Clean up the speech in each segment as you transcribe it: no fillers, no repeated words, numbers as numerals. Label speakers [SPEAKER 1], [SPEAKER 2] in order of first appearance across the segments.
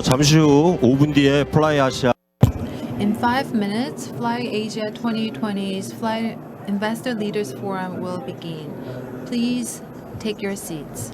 [SPEAKER 1] 잠시 후 5분 뒤에 플라이 아시아
[SPEAKER 2] In 5 minutes, Fly Asia 2020's Fly Investor Leaders Forum will begin. Please take your seats.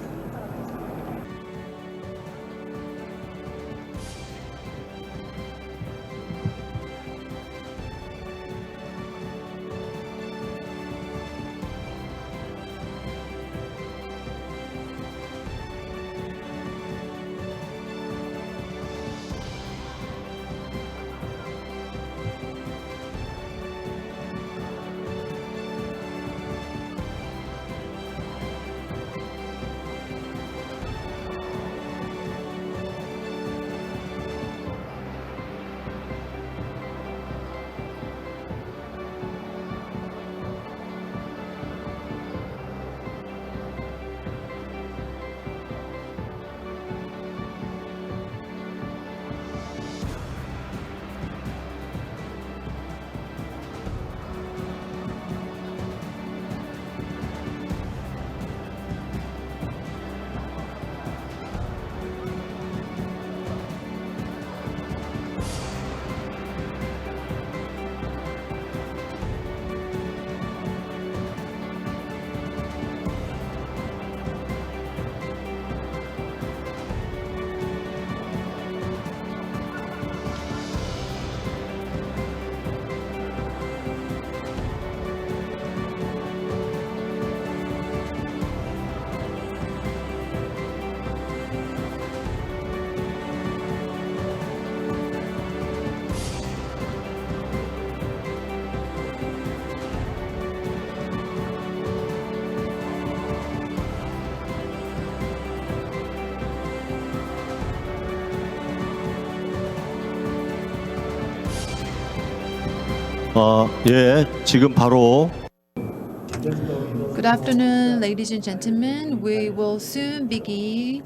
[SPEAKER 1] 지금 바로
[SPEAKER 2] Good afternoon, ladies and gentlemen. We will soon begin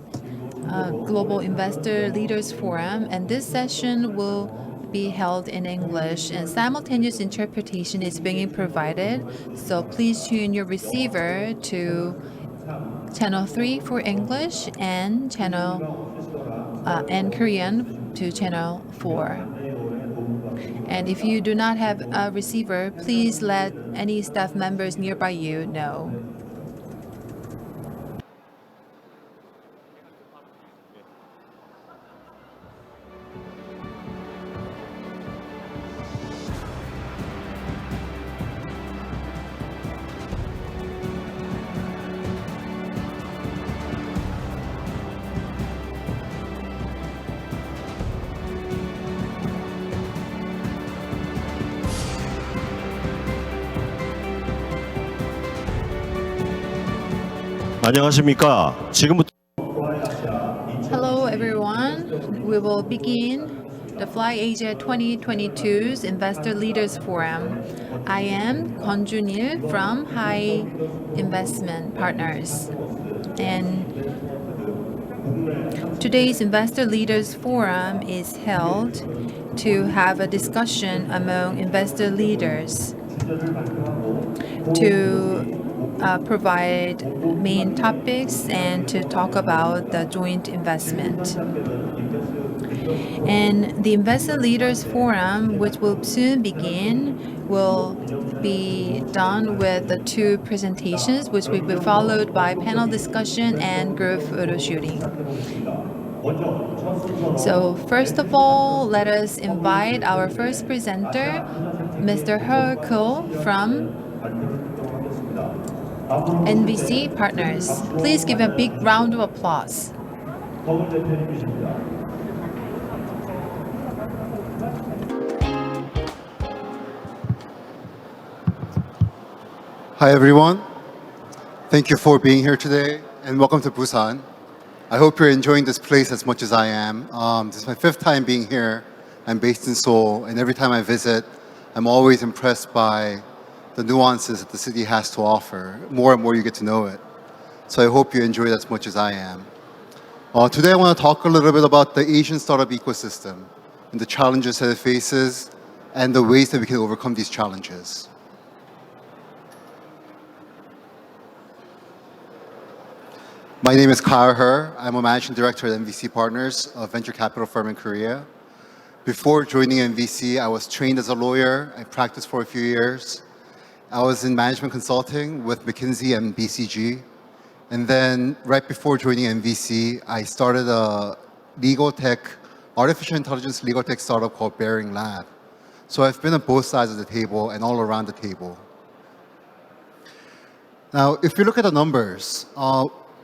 [SPEAKER 2] Global Investor Leaders Forum, and this session will be held in English, and simultaneous interpretation is being provided. So please tune your receiver to channel 3 for English and Korean to channel 4. And if you do not have a receiver, please let any staff members nearby you know.
[SPEAKER 1] 안녕하십니까? 지금부터
[SPEAKER 2] Hello, everyone. We will begin the Fly Asia 2022's Investor Leaders Forum. I am Kwon Jun-il from High Investment Partners. And today's Investor Leaders Forum is held to have a discussion among investor leaders to provide main topics and to talk about the joint investment. And the Investor Leaders Forum, which will soon begin, will be done with the 2 presentations, which will be followed by panel discussion and group photo shooting. So first of all, let us invite our first presenter, Mr. Ko from NBC Partners. Please give a big round of applause.
[SPEAKER 3] Hi everyone, thank you for being here today and welcome to Busan. I hope you're enjoying this place as much as I am. This is my 5th time being here. I'm based in Seoul, and every time I visit, I'm always impressed by the nuances that the city has to offer. More and more you get to know it. So I hope you enjoy it as much as I am. Today I want to talk a little bit about the Asian startup ecosystem and the challenges that it faces and the ways that we can overcome these challenges. My name is Kyle Her. I'm a managing director at MVC Partners, a venture capital firm in Korea. Before joining MVC, I was trained as a lawyer. I practiced for a few years. I was in management consulting with McKinsey and BCG. And then right before joining MVC, I started a legal tech, artificial intelligence legal tech startup called Bearing Lab. So I've been on both sides of the table and all around the table. Now, if you look at the numbers,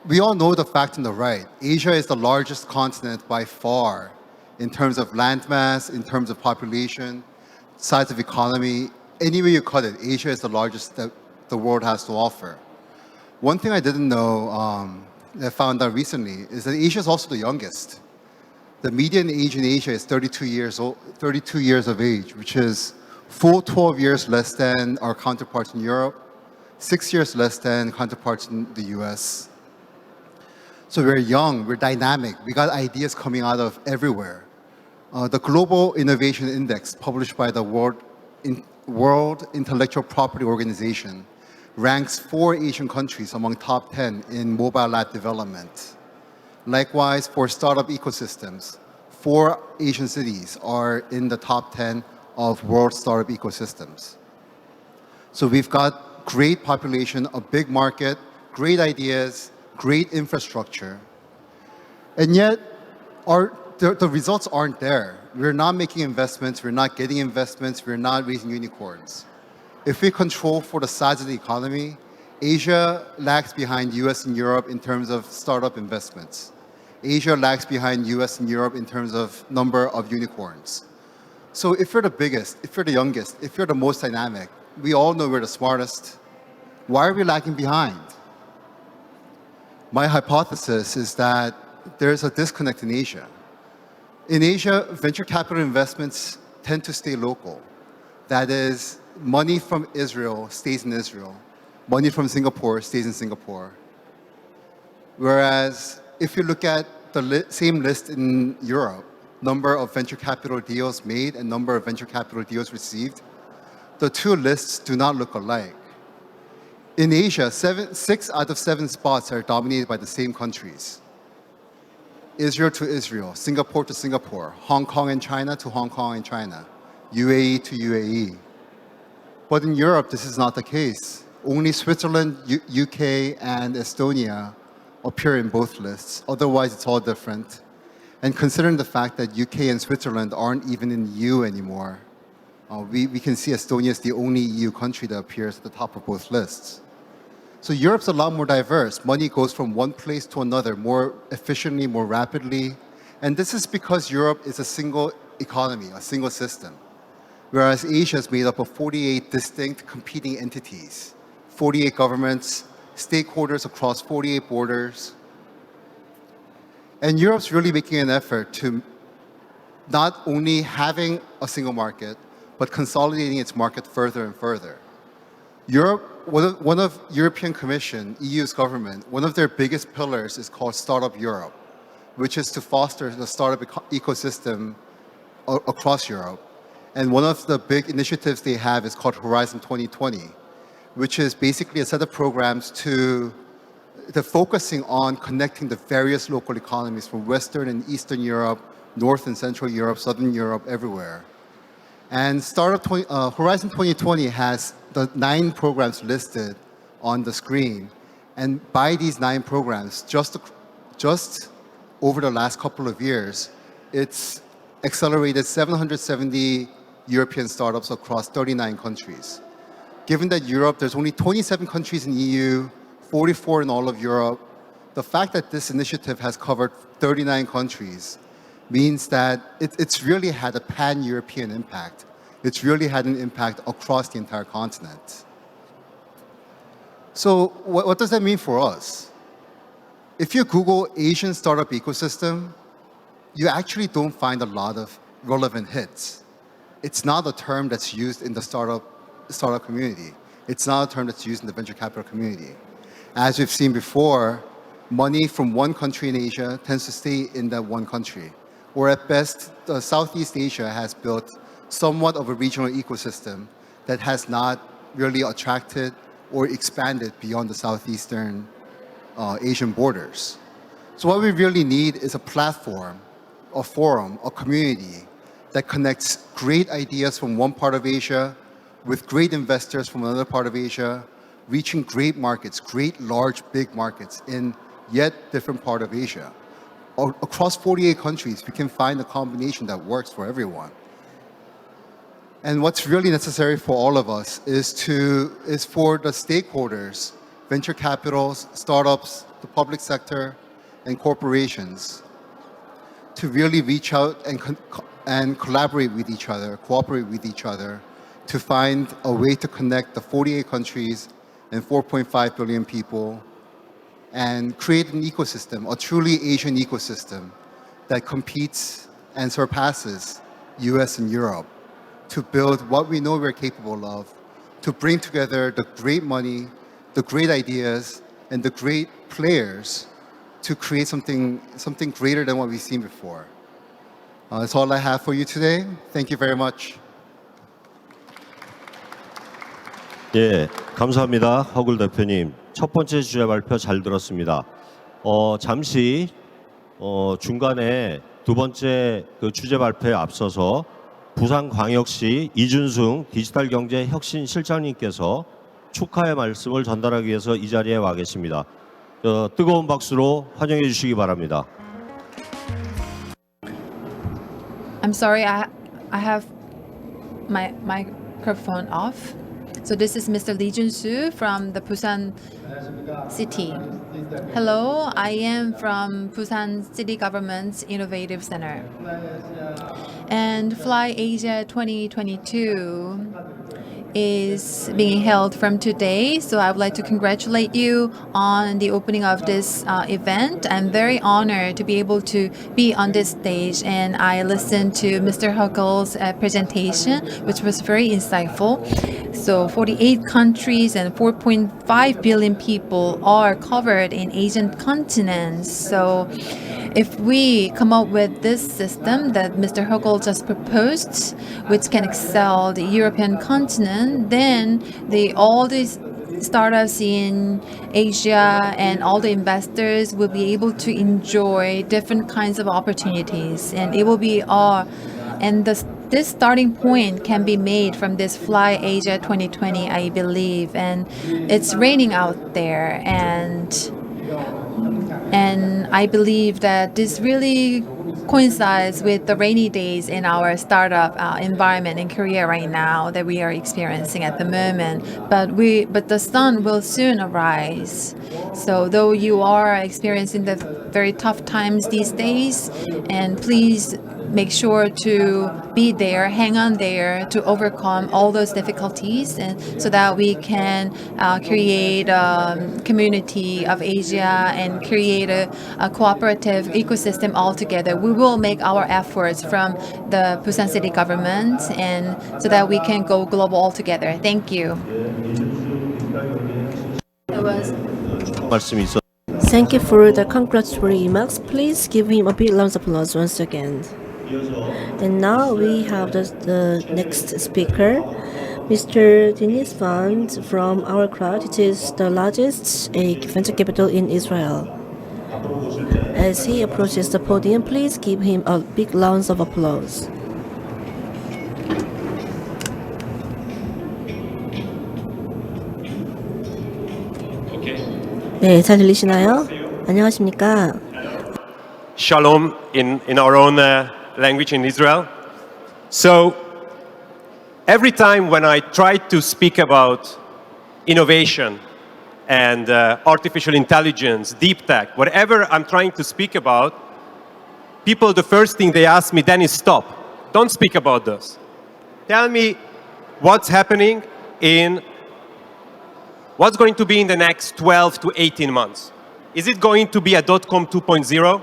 [SPEAKER 3] we all know the fact on the right. Asia is the largest continent by far in terms of landmass, in terms of population, size of economy. Any way you cut it, Asia is the largest that the world has to offer. One thing I didn't know that I found out recently is that Asia is also the youngest. The median age in Asia is 32 years old, 32 years of age, which is full 12 years less than our counterparts in Europe, 6 years less than counterparts in the US. So we're young, we're dynamic, we got ideas coming out of everywhere. The Global Innovation Index, published by the World Intellectual Property Organization, ranks 4 Asian countries among top 10 in mobile app development. Likewise, for startup ecosystems, 4 Asian cities are in the top 10 of world startup ecosystems. So we've got great population, a big market, great ideas, great infrastructure. And yet, the results aren't there. We're not making investments, we're not getting investments, we're not raising unicorns. If we control for the size of the economy, Asia lags behind US and Europe in terms of startup investments. Asia lags behind US and Europe in terms of number of unicorns. So if you're the biggest, if you're the youngest, if you're the most dynamic, we all know we're the smartest. Why are we lagging behind? My hypothesis is that there's a disconnect in Asia. In Asia, venture capital investments tend to stay local. That is, money from Israel stays in Israel. Money from Singapore stays in Singapore. Whereas if you look at the same list in Europe, number of venture capital deals made and number of venture capital deals received, the two lists do not look alike. In Asia, 6 out of 7 spots are dominated by the same countries. Israel to Israel, Singapore to Singapore, Hong Kong and China to Hong Kong and China, UAE to UAE. But in Europe, this is not the case. Only Switzerland, UK, and Estonia appear in both lists. Otherwise, it's all different. And considering the fact that UK and Switzerland aren't even in the EU anymore, we can see Estonia is the only EU country that appears at the top of both lists. So Europe's a lot more diverse. Money goes from one place to another more efficiently, more rapidly. And this is because Europe is a single economy, a single system. Whereas Asia is made up of 48 distinct competing entities, 48 governments, stakeholders across 48 borders. And Europe's really making an effort to not only having a single market, but consolidating its market further and further. Europe, one of European Commission, EU's government, one of their biggest pillars is called Startup Europe, which is to foster the startup ecosystem across Europe. And one of the big initiatives they have is called Horizon 2020, which is basically a set of programs to focusing on connecting the various local economies from Western and Eastern Europe, North and Central Europe, Southern Europe, everywhere. And Horizon 2020 has the 9 programs listed on the screen. And by these 9 programs, just over the last couple of years, it's accelerated 770 European startups across 39 countries. Given that Europe, there's only 27 countries in EU, 44 in all of Europe, the fact that this initiative has covered 39 countries means that it's really had a pan-European impact. It's really had an impact across the entire continent. So what does that mean for us? If you Google Asian startup ecosystem, you actually don't find a lot of relevant hits. It's not a term that's used in the startup community. It's not a term that's used in the venture capital community. As we've seen before, money from one country in Asia tends to stay in that one country. Or at best, Southeast Asia has built somewhat of a regional ecosystem that has not really attracted or expanded beyond the southeastern Asian borders. So what we really need is a platform, a forum, a community that connects great ideas from one part of Asia with great investors from another part of Asia, reaching great markets, great large big markets in yet different part of Asia. Across 48 countries, we can find a combination that works for everyone. And what's really necessary for all of us is for the stakeholders, venture capitals, startups, the public sector, and corporations to really reach out and collaborate with each other, cooperate with each other to find a way to connect the 48 countries and 4.5 billion people and create an ecosystem, a truly Asian ecosystem that competes and surpasses US and Europe to build what we know we're capable of, to bring together the great money, the great ideas, and the great players to create something greater than what we've seen before. That's all I have for you today. Thank you very much.
[SPEAKER 1] 예, 감사합니다. 허글 대표님. 첫 번째 주제 발표 잘 들었습니다. 잠시 중간에 두 번째 그 주제 발표에 앞서서 부산광역시 이준승 디지털경제혁신실장님께서 축하의 말씀을 전달하기 위해서 이 자리에 와 계십니다. 뜨거운 박수로 환영해 주시기 바랍니다.
[SPEAKER 2] I'm sorry, I have my microphone off. So this is Mr. Lee Jun-soo from the Busan City. Hello, I am from Busan City Government's Innovative Center. And Fly Asia 2022 is being held from today. So I would like to congratulate you on the opening of this event. I'm very honored to be able to be on this stage, and I listened to Mr. Huggle's presentation, which was very insightful. So 48 countries and 4.5 billion people are covered in Asian continents. So if we come up with this system that Mr. Huggle just proposed, which can excel the European continent, then all these startups in Asia and all the investors will be able to enjoy different kinds of opportunities, and it will be this starting point can be made from this Fly Asia 2020, I believe, and it's raining out there, and I believe that this really coincides with the rainy days in our startup environment in Korea right now that we are experiencing at the moment. But the sun will soon arise. So though you are experiencing the very tough times these days, and please make sure to be there, hang on there to overcome all those difficulties, and so that we can create a community of Asia and create a cooperative ecosystem altogether. We will make our efforts from the Busan City government, and so that we can go global altogether. Thank you.
[SPEAKER 1] 말씀이 있어.
[SPEAKER 4] Thank you for the congratulatory remarks. Please give him a big round of applause once again. And now we have the next speaker, Mr. Dennis Fund from our crowd. It is the largest venture capital in Israel. As he approaches the podium, please give him a big round of applause. 네, 잘 들리시나요? 안녕하십니까?
[SPEAKER 5] Shalom in our own language in Israel. So every time when I try to speak about innovation and artificial intelligence, deep tech, whatever I'm trying to speak about, people, the first thing they ask me then is stop. Don't speak about this. Tell me what's happening what's going to be in the next 12 to 18 months. Is it going to be a .com 2.0?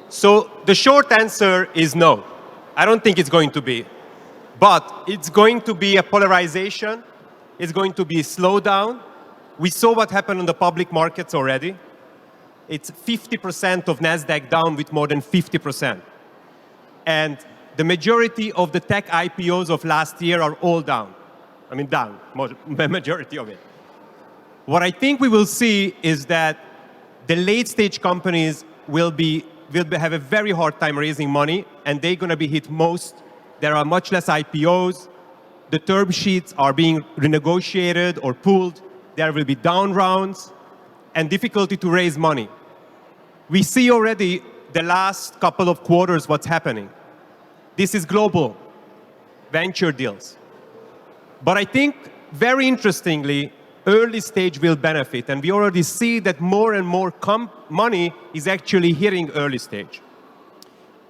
[SPEAKER 5] So the short answer is no. I don't think it's going to be. But it's going to be a polarization. It's going to be a slowdown. We saw what happened on the public markets already. It's 50% of NASDAQ down with more than 50%. And the majority of the tech IPOs of last year are all down. The majority of it. What I think we will see is that the late-stage companies will have a very hard time raising money, and they're going to be hit most. There are much less IPOs. The term sheets are being renegotiated or pulled. There will be down rounds and difficulty to raise money. We see already the last couple of quarters what's happening. This is global venture deals. But I think, very interestingly, early stage will benefit, and we already see that more and more money is actually hitting early stage.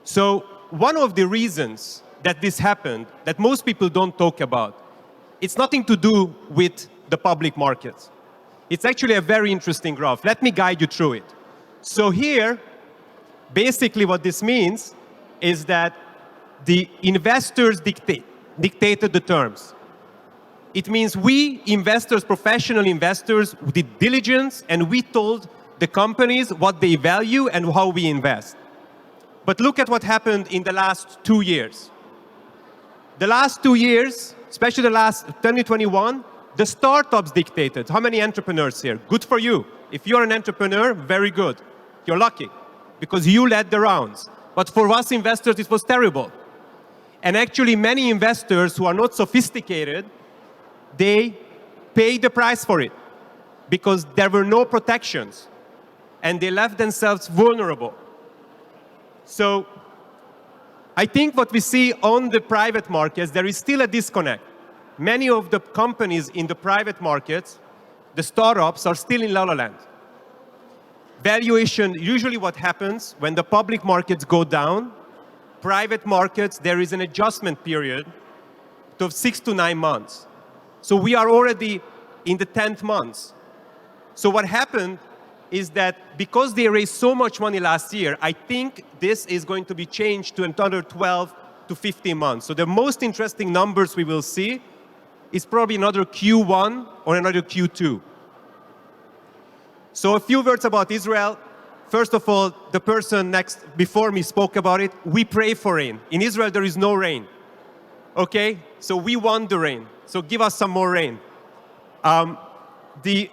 [SPEAKER 5] So one of the reasons that this happened, that most people don't talk about, it's nothing to do with the public markets. It's actually a very interesting graph. Let me guide you through it. So here, basically what this means is that the investors dictated the terms. It means we investors, professional investors, did diligence, and we told the companies what they value and how we invest. But look at what happened in the last 2 years. The last 2 years, especially the last 2021, the startups dictated. How many entrepreneurs here? Good for you. If you're an entrepreneur, very good. You're lucky because you led the rounds. But for us investors, it was terrible. And actually, many investors who are not sophisticated, they paid the price for it because there were no protections and they left themselves vulnerable. So I think what we see on the private markets, there is still a disconnect. Many of the companies in the private markets, the startups, are still in la la land. Valuation, usually what happens when the public markets go down, private markets, there is an adjustment period of 6 to 9 months. So we are already in the 10th month. So what happened is that because they raised so much money last year, I think this is going to be changed to another 12 to 15 months. So the most interesting numbers we will see is probably another Q1 or another Q2. So a few words about Israel. First of all, the person next before me spoke about it. We pray for rain. In Israel, there is no rain. Okay? So we want the rain. So give us some more rain. The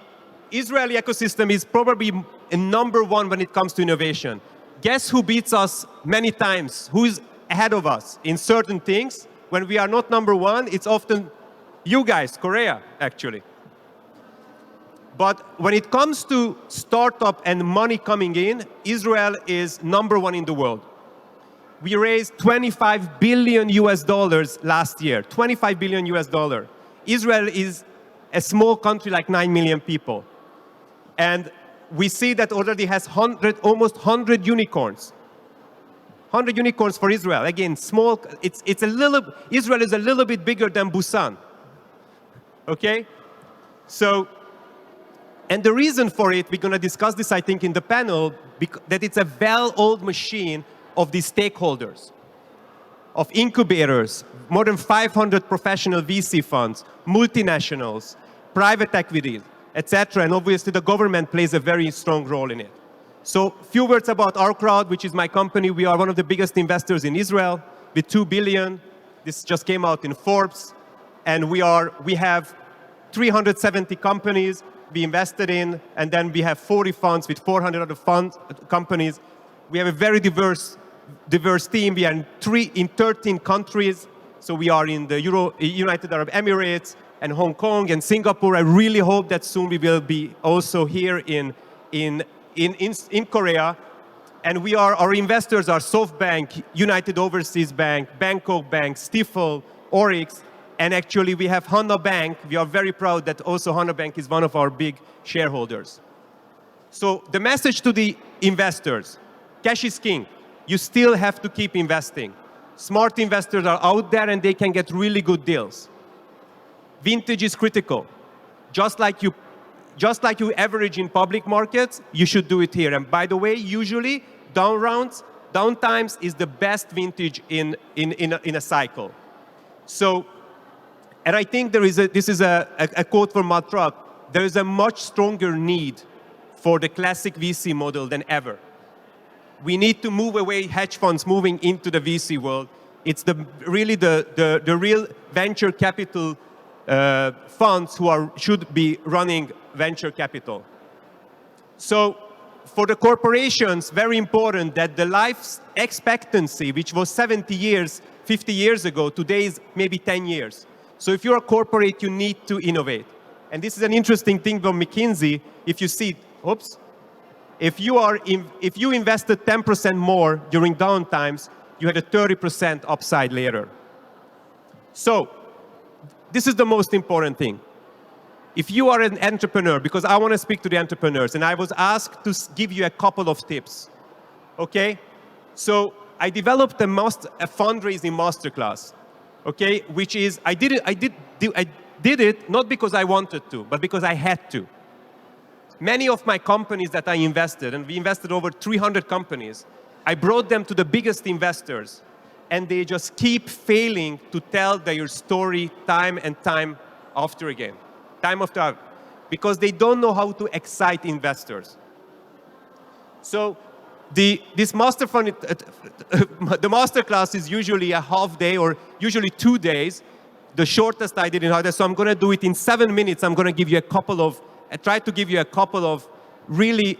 [SPEAKER 5] Israeli ecosystem is probably number one when it comes to innovation. Guess who beats us many times? Who is ahead of us in certain things? When we are not number one, it's often you guys, Korea, actually. But when it comes to startup and money coming in, Israel is number one in the world. We raised $25 billion last year, $25 billion. Israel is a small country like 9 million people. And we see that already has almost 100 unicorns. 100 unicorns for Israel. Again, small, Israel is a little bit bigger than Busan. Okay? So, and the reason for it, we're going to discuss this, I think, in the panel, that it's a well-oiled machine of the stakeholders, of incubators, more than 500 professional VC funds, multinationals, private equities, etc. And obviously, the government plays a very strong role in it. So, few words about our crowd, which is my company. We are one of the biggest investors in Israel with $2 billion. This just came out in Forbes. And we have 370 companies we invested in, and then we have 40 funds with 400 other companies. We have a very diverse team. We are in 13 countries. So we are in the United Arab Emirates and Hong Kong and Singapore. I really hope that soon we will be also here in Korea. And our investors are SoftBank, United Overseas Bank, Bangkok Bank, Stifel, Oryx, and actually we have Hana Bank. We are very proud that also Hana Bank is one of our big shareholders. So the message to the investors, cash is king. You still have to keep investing. Smart investors are out there and they can get really good deals. Vintage is critical. Just like you average in public markets, you should do it here. And by the way, usually downtimes is the best vintage in a cycle. So, and I think this is a quote from Matt Truck. There is a much stronger need for the classic VC model than ever. We need to move away hedge funds moving into the VC world. It's really the real venture capital funds who should be running venture capital. So for the corporations, very important that the life expectancy, which was 70 years, 50 years ago, today is maybe 10 years. So if you're a corporate, you need to innovate. And this is an interesting thing from McKinsey. If you see, if you invested 10% more during down times, you had a 30% upside later. So this is the most important thing. If you are an entrepreneur, because I want to speak to the entrepreneurs, and I was asked to give you a couple of tips, okay? So I developed a fundraising masterclass, okay? Which is, I did it not because I wanted to, but because I had to. Many of my companies that I invested, and we invested over 300 companies, I brought them to the biggest investors, and they just keep failing to tell their story time and time after again. Time after time, because they don't know how to excite investors. So this master fund, the master class is usually a half day or usually 2 days. The shortest I did in hard, so I'm going to do it in 7 minutes. I'm going to give you try to give you a couple of really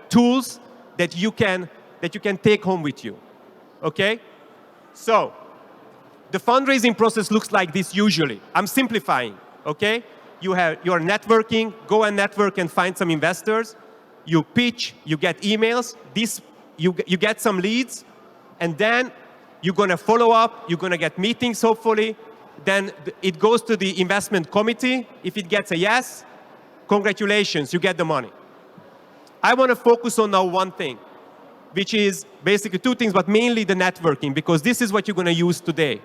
[SPEAKER 5] tools that you can take home with you. Okay? So the fundraising process looks like this usually. I'm simplifying. Okay? You're networking, go and network and find some investors. You pitch, you get emails, you get some leads, and then you're going to follow up, you're going to get meetings hopefully, then it goes to the investment committee. If it gets a yes, congratulations, you get the money. I want to focus on now one thing, which is basically two things, but mainly the networking, because this is what you're going to use today.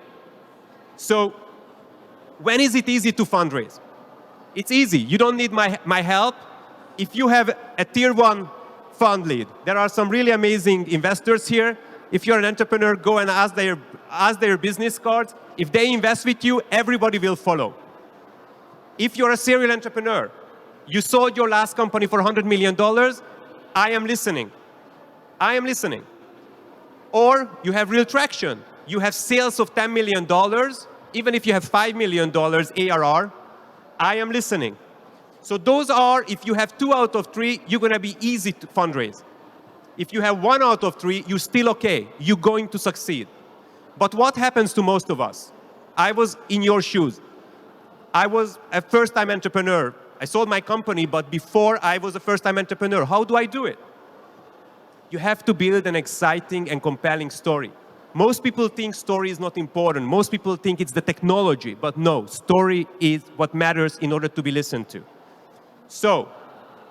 [SPEAKER 5] So when is it easy to fundraise? It's easy. You don't need my help. If you have a tier 1 fund lead, there are some really amazing investors here. If you're an entrepreneur, go and ask their business cards. If they invest with you, everybody will follow. If you're a serial entrepreneur, you sold your last company for $100 million, I am listening. I am listening. Or you have real traction. You have sales of $10 million, even if you have $5 million ARR, I am listening. So those are, if you have 2 out of 3, you're going to be easy to fundraise. If you have 1 out of 3, you're still okay. You're going to succeed. But what happens to most of us? I was in your shoes. I was a first-time entrepreneur. I sold my company, but before I was a first-time entrepreneur. How do I do it? You have to build an exciting and compelling story. Most people think story is not important. Most people think it's the technology. But no, story is what matters in order to be listened to. So,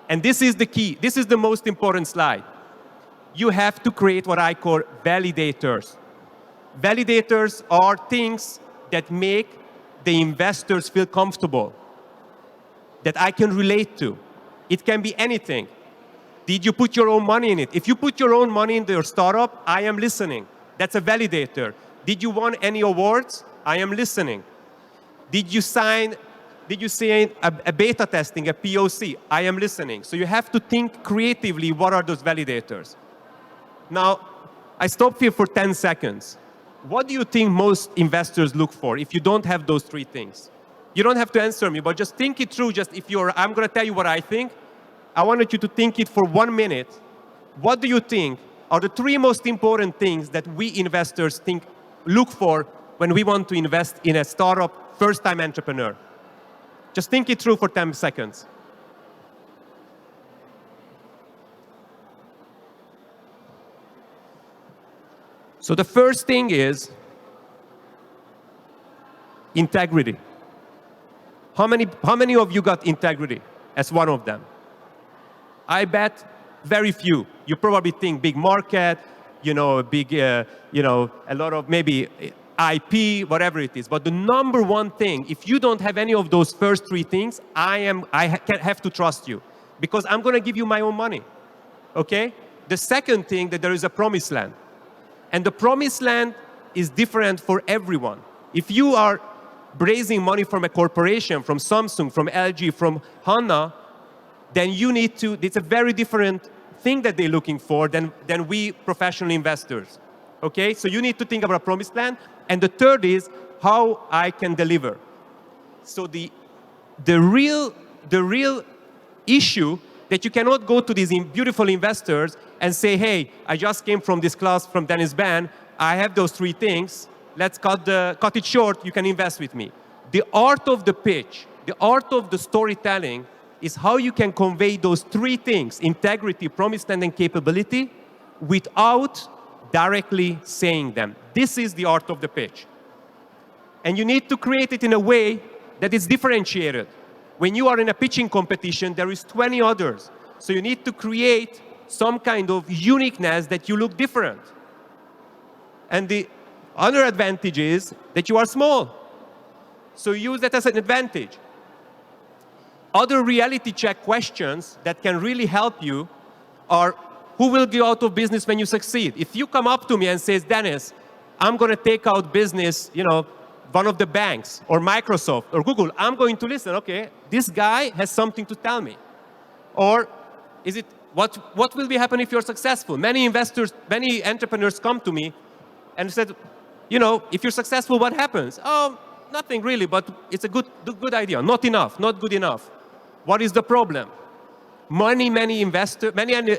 [SPEAKER 5] and this is the key. This is the most important slide. You have to create what I call validators. Validators are things that make the investors feel comfortable, that I can relate to. It can be anything. Did you put your own money in it? If you put your own money into your startup, I am listening. That's a validator. Did you win any awards? I am listening. Did you say a beta testing, a POC? I am listening. So you have to think creatively, what are those validators? Now, I stop here for 10 seconds. What do you think most investors look for if you don't have those 3 things? You don't have to answer me, but just think it through. I'm going to tell you what I think. I wanted you to think it for 1 minute. What do you think are the 3 most important things that we investors look for when we want to invest in a startup, first-time entrepreneur? Just think it through for 10 seconds. So the first thing is integrity. How many of you got integrity as one of them? I bet very few. You probably think big market, a lot of maybe IP, whatever it is. But the number one thing, if you don't have any of those first 3 things, I have to trust you, because I'm going to give you my own money. Okay? The second thing, that there is a promised land. And the promised land is different for everyone. If you are raising money from a corporation, from Samsung, from LG, from Hanna, then you need to, it's a very different thing that they're looking for than we professional investors. Okay? So you need to think about a promised land. And the third is how I can deliver. So the real issue that you cannot go to these beautiful investors and say, hey, I just came from this class from Dennis Ban. I have those 3 things. Let's cut it short. You can invest with me. The art of the pitch, the art of the storytelling is how you can convey those 3 things, integrity, promise, and capability, without directly saying them. This is the art of the pitch. And you need to create it in a way that is differentiated. When you are in a pitching competition, there is 20 others. So you need to create some kind of uniqueness that you look different. And the other advantage is that you are small. So use that as an advantage. Other reality check questions that can really help you are, who will go out of business when you succeed? If you come up to me and says, Dennis, I'm going to take out business, one of the banks or Microsoft or Google, I'm going to listen. Okay, this guy has something to tell me. Or is it, what will be happen if you're successful? Many investors, many entrepreneurs come to me and said, if you're successful, what happens? Oh, nothing really, but it's a good idea. Not enough, not good enough. What is the problem? Many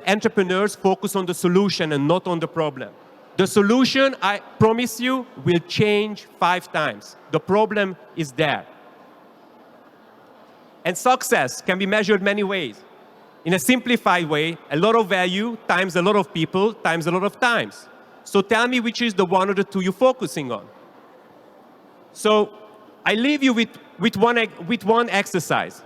[SPEAKER 5] entrepreneurs focus on the solution and not on the problem. The solution, I promise you, will change 5 times. The problem is there. And success can be measured many ways. In a simplified way, a lot of value times a lot of people times a lot of times. So tell me which is the 1 or the 2 you're focusing on. So I leave you with one exercise.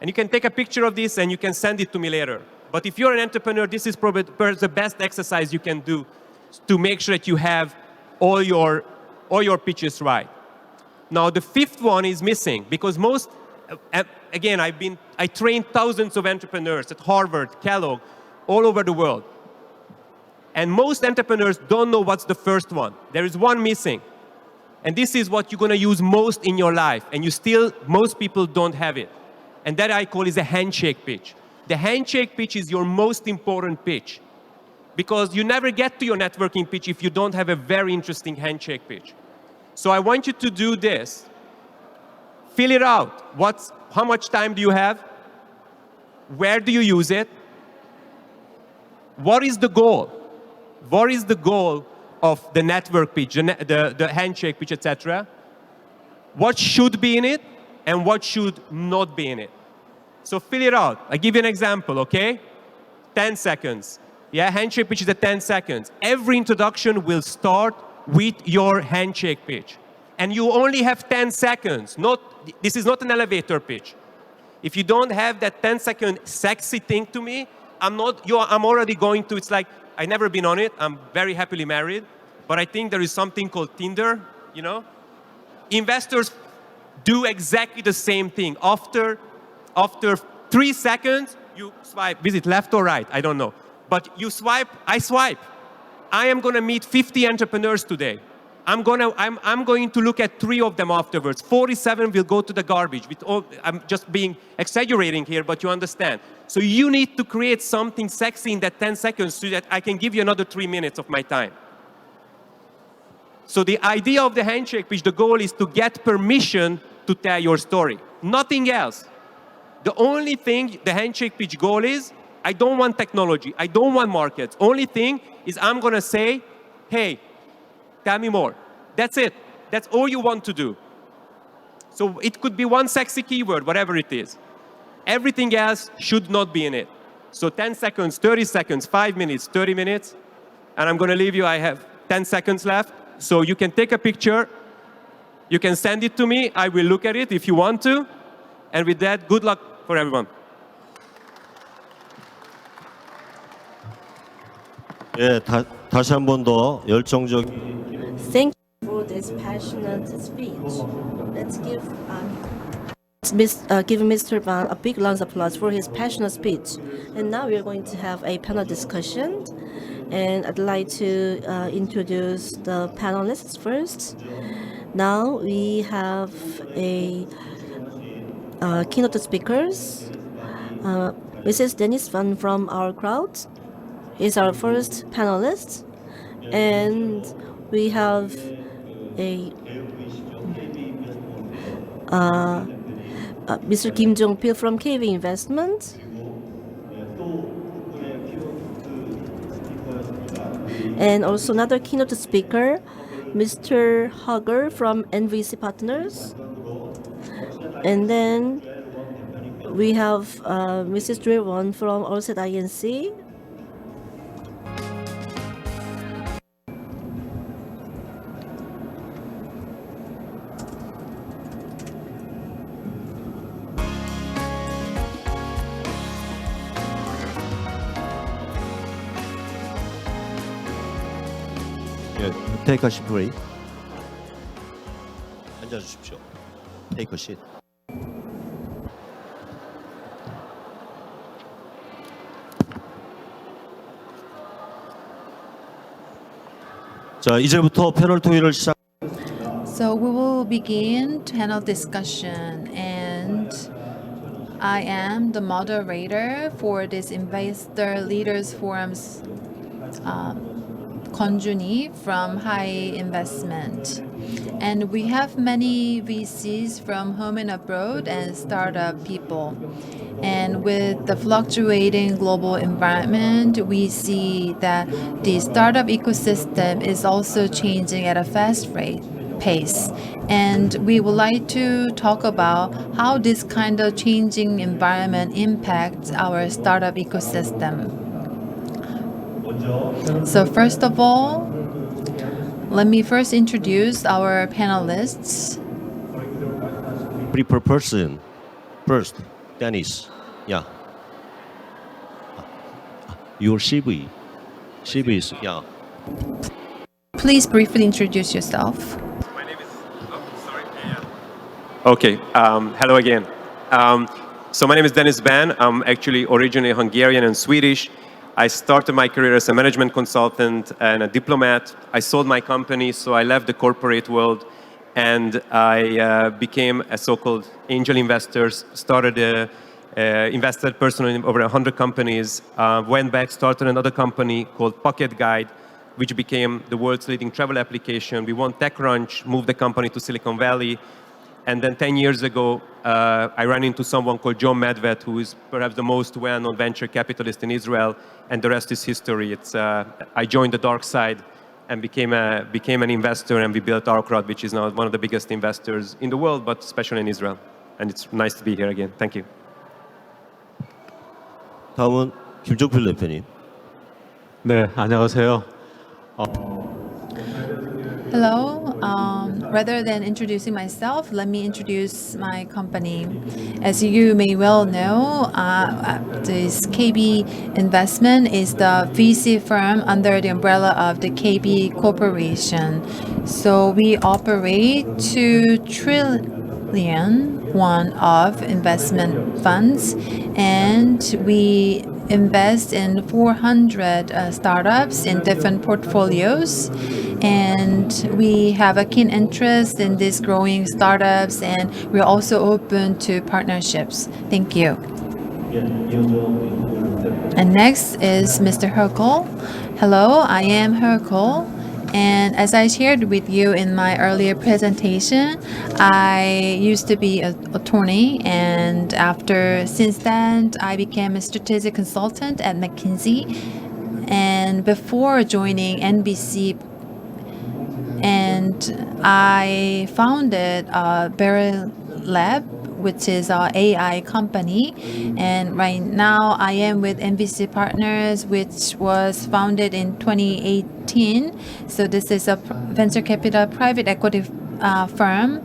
[SPEAKER 5] And you can take a picture of this and you can send it to me later. But if you're an entrepreneur, this is probably the best exercise you can do to make sure that you have all your pitches right. Now, the 5th one is missing because again, I trained thousands of entrepreneurs at Harvard, Kellogg, all over the world. And most entrepreneurs don't know what's the first one. There is one missing. And this is what you're going to use most in your life. And most people don't have it. And that I call is a handshake pitch. The handshake pitch is your most important pitch. Because you never get to your networking pitch if you don't have a very interesting handshake pitch. So I want you to do this. Fill it out. How much time do you have? Where do you use it? What is the goal? What is the goal of the network pitch, the handshake pitch, etc.? What should be in it and what should not be in it? So fill it out. I give you an example, okay? 10 seconds. Yeah, handshake pitch is at 10 seconds. Every introduction will start with your handshake pitch. And you only have 10 seconds. This is not an elevator pitch. If you don't have that 10-second sexy thing to me, I'm already going to, it's like, I've never been on it. I'm very happily married. But I think there is something called Tinder, Investors do exactly the same thing. After 3 seconds, you swipe. Is it left or right? I don't know. But you swipe, I swipe. I am going to meet 50 entrepreneurs today. I'm going to look at 3 of them afterwards. 47 will go to the garbage. I'm just exaggerating here, but you understand. So you need to create something sexy in that 10 seconds so that I can give you another 3 minutes of my time. So the idea of the handshake pitch, the goal is to get permission to tell your story. Nothing else. The only thing the handshake pitch goal is, I don't want technology. I don't want markets. Only thing is I'm going to say, hey, tell me more. That's it. That's all you want to do. So it could be one sexy keyword, whatever it is. Everything else should not be in it. So 10 seconds, 30 seconds, 5 minutes, 30 minutes. And I'm going to leave you, I have 10 seconds left. So you can take a picture. You can send it to me. I will look at it if you want to. And with that, good luck for everyone.
[SPEAKER 1] 예, 다시 한 번 더 열정적인
[SPEAKER 4] Thank you for this passionate speech. Let's give Mr. Ban a big round of applause for his passionate speech. And now we are going to have a panel discussion. And I'd like to introduce the panelists first. Now we have a keynote speakers. Mrs. Dennis Van from our crowd is our first panelist. And we have a Mr. Kim Jong-pil from KV Investment. And also another keynote speaker, Mr. Hugger from NVC Partners. And then we have Mrs. Jeong from Allset INC.
[SPEAKER 1] 예, take a seat, please. 앉아주십시오. Take a seat. 자, 이제부터 패널 토의를 시작.
[SPEAKER 2] So we will begin panel discussion, and I am the moderator for this Investor Leaders Forum's Konjuni from High Investment. And we have many VCs from home and abroad and startup people. And with the fluctuating global environment, we see that the startup ecosystem is also changing at a fast pace. And we would like to talk about how this kind of changing environment impacts our startup ecosystem. So first of all, let me first introduce our panelists.
[SPEAKER 1] Prefer person. First, Dennis. Yeah. Your CV. CV is, yeah.
[SPEAKER 2] Please briefly introduce yourself.
[SPEAKER 5] My name is. Okay. Hello again. So my name is Dennis Ban. I'm actually originally Hungarian and Swedish. I started my career as a management consultant and a diplomat. I sold my company, so I left the corporate world, and I became a so-called angel investor. Invested personally in over 100 companies. Went back, started another company called Pocket Guide, which became the world's leading travel application. We won TechCrunch, moved the company to Silicon Valley. And then 10 years ago, I ran into someone called John Medved, who is perhaps the most well-known venture capitalist in Israel, and the rest is history. I joined the dark side and became an investor, and we built Arkrad, which is now one of the biggest investors in the world, but especially in Israel. And it's nice to be here again. Thank you.
[SPEAKER 1] 다음은 김종필 대표님.
[SPEAKER 6] 네, 안녕하세요.
[SPEAKER 2] Hello. Rather than introducing myself, let me introduce my company. As you may well know, this KB Investment is the VC firm under the umbrella of the KB Corporation. So we operate 2 trillion won of investment funds, and we invest in 400 startups in different portfolios, and we have a keen interest in these growing startups, and we're also open to partnerships. Thank you. And next is Mr. Herkel. Hello, I am Herkel. And as I shared with you in my earlier presentation, I used to be an attorney, and since then, I became a strategic consultant at McKinsey. And before joining NBC, and I founded Berry Lab, which is our AI company. And right now I am with NBC Partners, which was founded in 2018. So this is a venture capital private equity firm.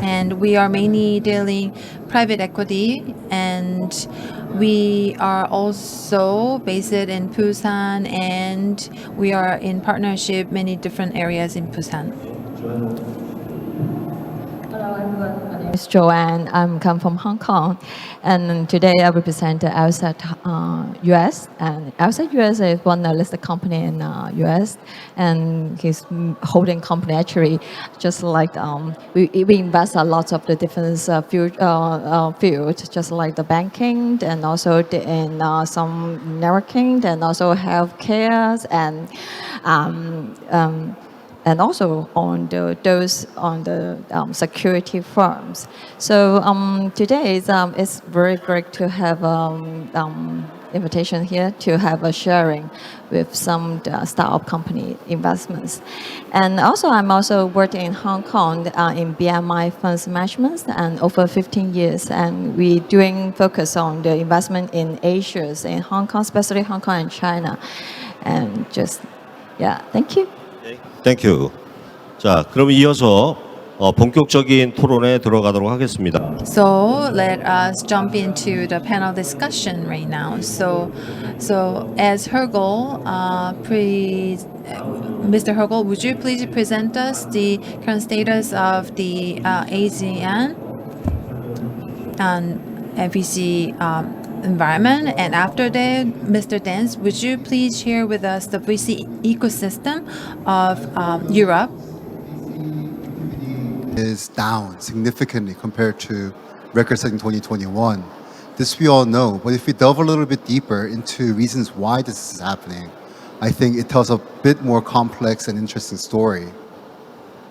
[SPEAKER 2] And we are mainly dealing private equity. And we are also based in Busan, and we are in partnership many different areas in Busan.
[SPEAKER 7] Hello everyone, my name is Joanne. I'm come from Hong Kong, and today I represent the outside US. And outside US is one listed company in US, and his holding company actually just like we invest a lot of the different fields, just like the banking and also in some networking and also healthcare and and also on those on the security firms. So today it's very great to have invitation here to have a sharing with some startup company investments. And also I'm also working in Hong Kong in BMI funds management and over 15 years, and we doing focus on the investment in Asia, in Hong Kong, especially Hong Kong and China. And just, yeah, thank you.
[SPEAKER 1] 땡큐. 자, 그럼 이어서 본격적인 토론에 들어가도록 하겠습니다.
[SPEAKER 2] So let us jump into the panel discussion right now. So as Hergel, Mr. Hergel, would you please present us the current status of the ASEAN and VC environment? And after that, Mr. Dance, would you please share with us the VC ecosystem of Europe?
[SPEAKER 3] Is down significantly compared to record-setting 2021. This we all know, but if we delve a little bit deeper into reasons why this is happening, I think it tells a bit more complex and interesting story.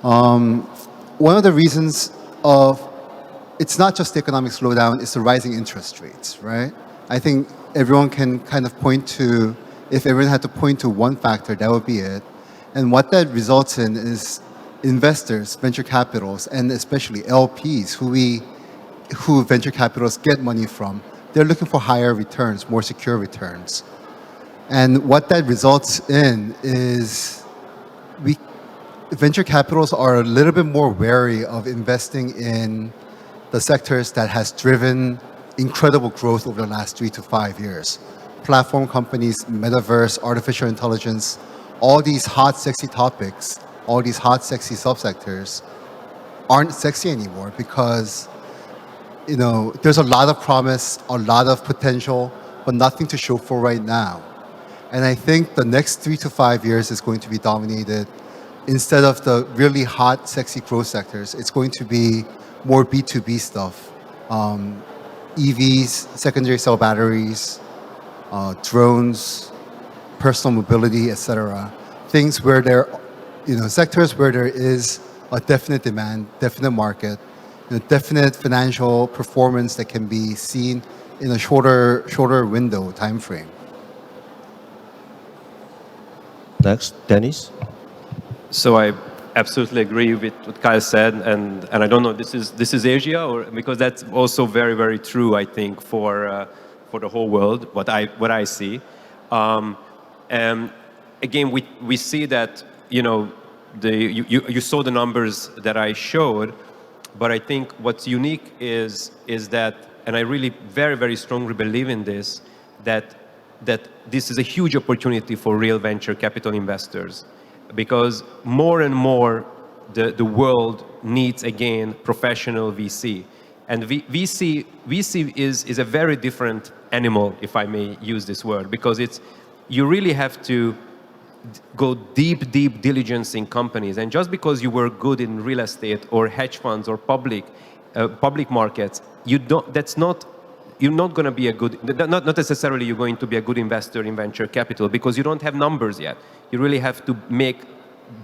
[SPEAKER 3] One of the reasons of it's not just the economic slowdown, it's the rising interest rates, right? I think everyone can kind of point to, if everyone had to point to one factor, that would be it. And what that results in is investors, venture capitals, and especially LPs who venture capitals get money from, they're looking for higher returns, more secure returns. And what that results in is venture capitals are a little bit more wary of investing in the sectors that has driven incredible growth over the last 3 to 5 years. Platform companies, metaverse, artificial intelligence, all these hot, sexy topics, all these hot, sexy subsectors aren't sexy anymore because, you know, there's a lot of promise, a lot of potential, but nothing to show for right now. And I think the next 3 to 5 years is going to be dominated, instead of the really hot, sexy growth sectors, it's going to be more B2B stuff. EVs, secondary cell batteries, drones, personal mobility, etc. Things where there, you know, sectors where there is a definite demand, definite market, you know, definite financial performance that can be seen in a shorter window time frame.
[SPEAKER 1] Next, Dennis.
[SPEAKER 5] So I absolutely agree with what Kyle said, and I don't know, this is Asia, or because that's also very, very true, I think, for the whole world, what I see. And again, we see that, you know, you saw the numbers that I showed, but I think what's unique is that, and I really very, very strongly believe in this, that this is a huge opportunity for real venture capital investors, because more and more the world needs, again, professional VC. And VC is a very different animal, if I may use this word, because you really have to go deep diligence in companies. And just because you were good in real estate or hedge funds or public markets, you're not going to be a good, not necessarily you're going to be a good investor in venture capital, because you don't have numbers yet. You really have to make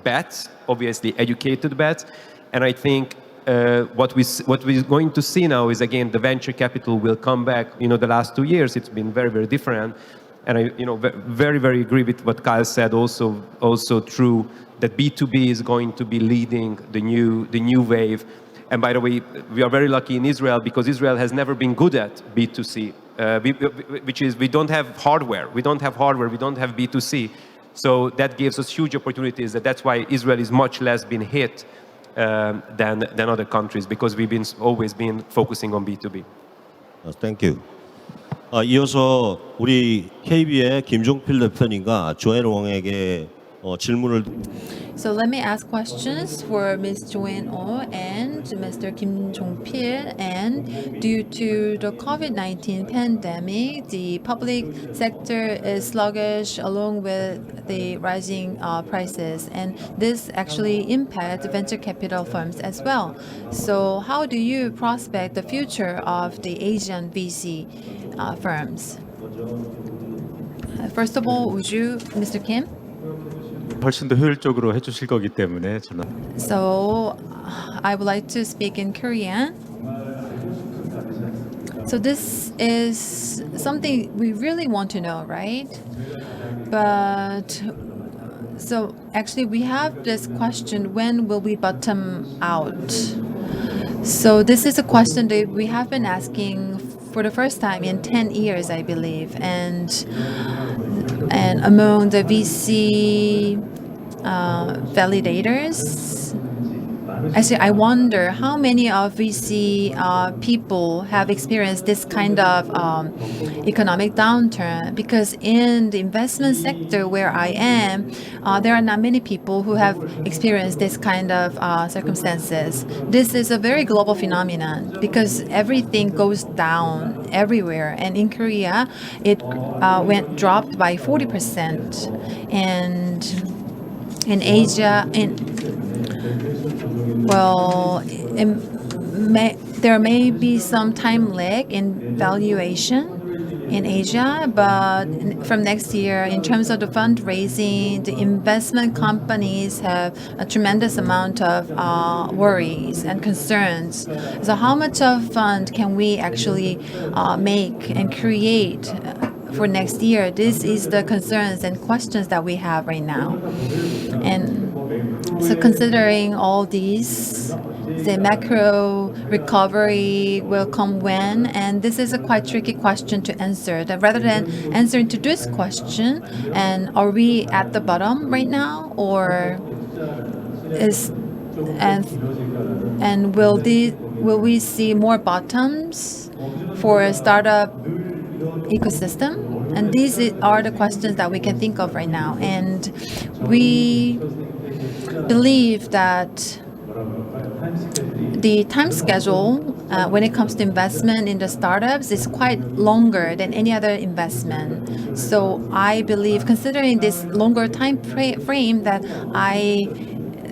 [SPEAKER 5] bets, obviously educated bets. And I think what we're going to see now is, again, the venture capital will come back. You know, the last 2 years, it's been very, very different. And I, you know, very, very agree with what Kyle said. Also true that B2B is going to be leading the new wave. And by the way, we are very lucky in Israel, because Israel has never been good at B2C, which is we don't have hardware. We don't have B2C. So that gives us huge opportunities. That's why Israel is much less been hit than other countries, because we've always been focusing on B2B.
[SPEAKER 1] Thank you. 이어서 우리 KB의 김종필 대표님과 조앤 웡에게 질문을.
[SPEAKER 2] So let me ask questions for Ms. Joanne Oh and Mr. Kim Jong-pil. And due to the COVID-19 pandemic, the public sector is sluggish along with the rising prices, and this actually impacts venture capital firms as well. So how do you prospect the future of the Asian VC firms? First of all, would you, Mr. Kim?
[SPEAKER 6] 훨씬 더 효율적으로 해주실 거기 때문에 저는
[SPEAKER 2] So I would like to speak in Korean. So this is something we really want to know, right? But so actually we have this question, when will we bottom out? So this is a question that we have been asking for the first time in 10 years, I believe. And among the VC validators, actually, I wonder how many of VC people have experienced this kind of economic downturn. Because in the investment sector where I am, there are not many people who have experienced this kind of circumstances. This is a very global phenomenon because everything goes down everywhere. And in Korea, it dropped by 40%, and in Asia, there may be some time lag in valuation in Asia, but from next year, in terms of the fundraising, the investment companies have a tremendous amount of worries and concerns. So how much of fund can we actually make and create for next year? This is the concerns and questions that we have right now. And so considering all these, the macro recovery will come when, and this is a quite tricky question to answer. That rather than answering to this question, and are we at the bottom right now, or is and will we see more bottoms for a startup ecosystem? And these are the questions that we can think of right now. And we believe that the time schedule when it comes to investment in the startups is quite longer than any other investment. So I believe, considering this longer time frame, that I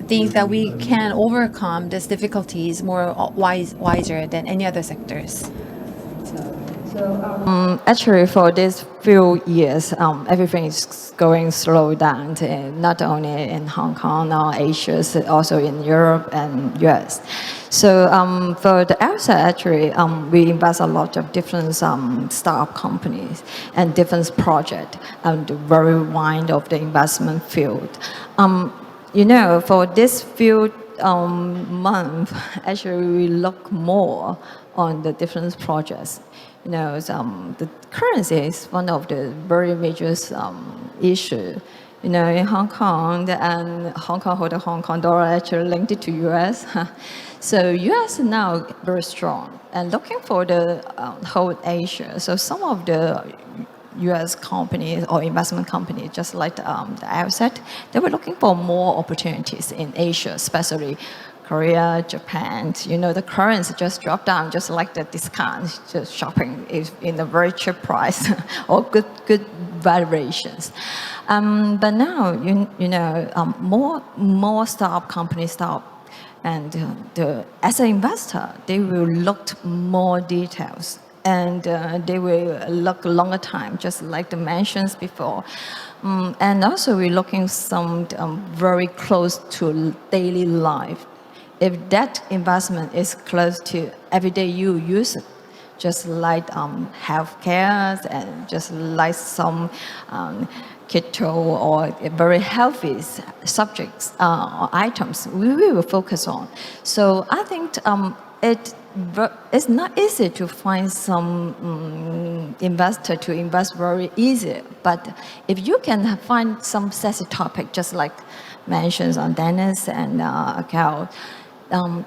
[SPEAKER 2] think that we can overcome these difficulties more wiser than any other sectors.
[SPEAKER 7] Actually, for these few years, everything is going slow down, not only in Hong Kong or Asia, also in Europe and US. So for the outside, actually, we invest a lot of different startup companies and different projects, the very wide of the investment field. For this few month, actually, we look more on the different projects. The currency is one of the very major issue. In Hong Kong, and Hong Kong hold the Hong Kong dollar actually linked to US. So US now very strong and looking for the whole Asia. So some of the US companies or investment companies, just like the outset, they were looking for more opportunities in Asia, especially Korea, Japan. The currency just dropped down, just like the discount, just shopping is in a very cheap price or good valuations. But now, more startup companies and as an investor, they will look more details. And they will look longer time, just like the mentions before. And also we're looking some very close to daily life. If that investment is close to everyday use it, just like healthcare and just like some keto or very healthy subjects or items, we will focus on. So I think it's not easy to find some investor to invest very easy, but if you can find some sexy topic, just like mentions on Dennis and Cal,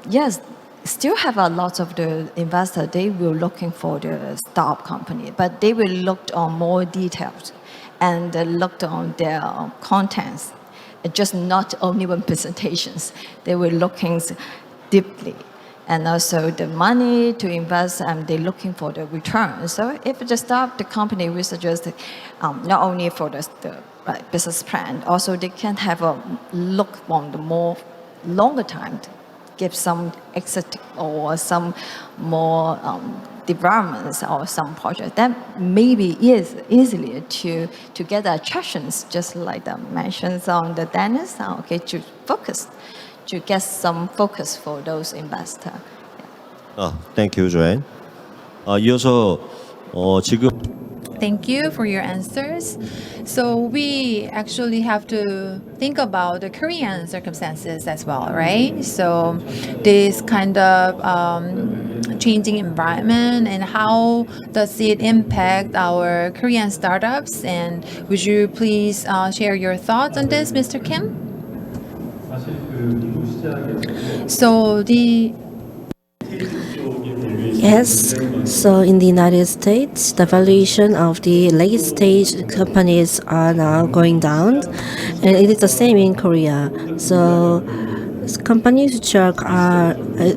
[SPEAKER 7] yes, still have a lot of the investor, they will looking for the startup company, but they will look on more details and looked on their contents, just not only one presentations. They were looking deeply. And also the money to invest, they're looking for the return. So if the startup, the company, we suggest not only for the business plan, also they can have a look on the more longer time, to give some exit or some more developments or some project, that maybe is easily to get attractions, just like the mentions on the Dennis, okay, to get some focus for those investors.
[SPEAKER 1] Thank you, Joanne. 이어서 지금
[SPEAKER 2] Thank you for your answers. So we actually have to think about the Korean circumstances as well, right? So this kind of changing environment, and how does it impact our Korean startups? And would you please share your thoughts on this, Mr. Kim? So
[SPEAKER 4] Yes. So in the United States, the valuation of the late-stage companies are now going down, and it is the same in Korea. So companies which are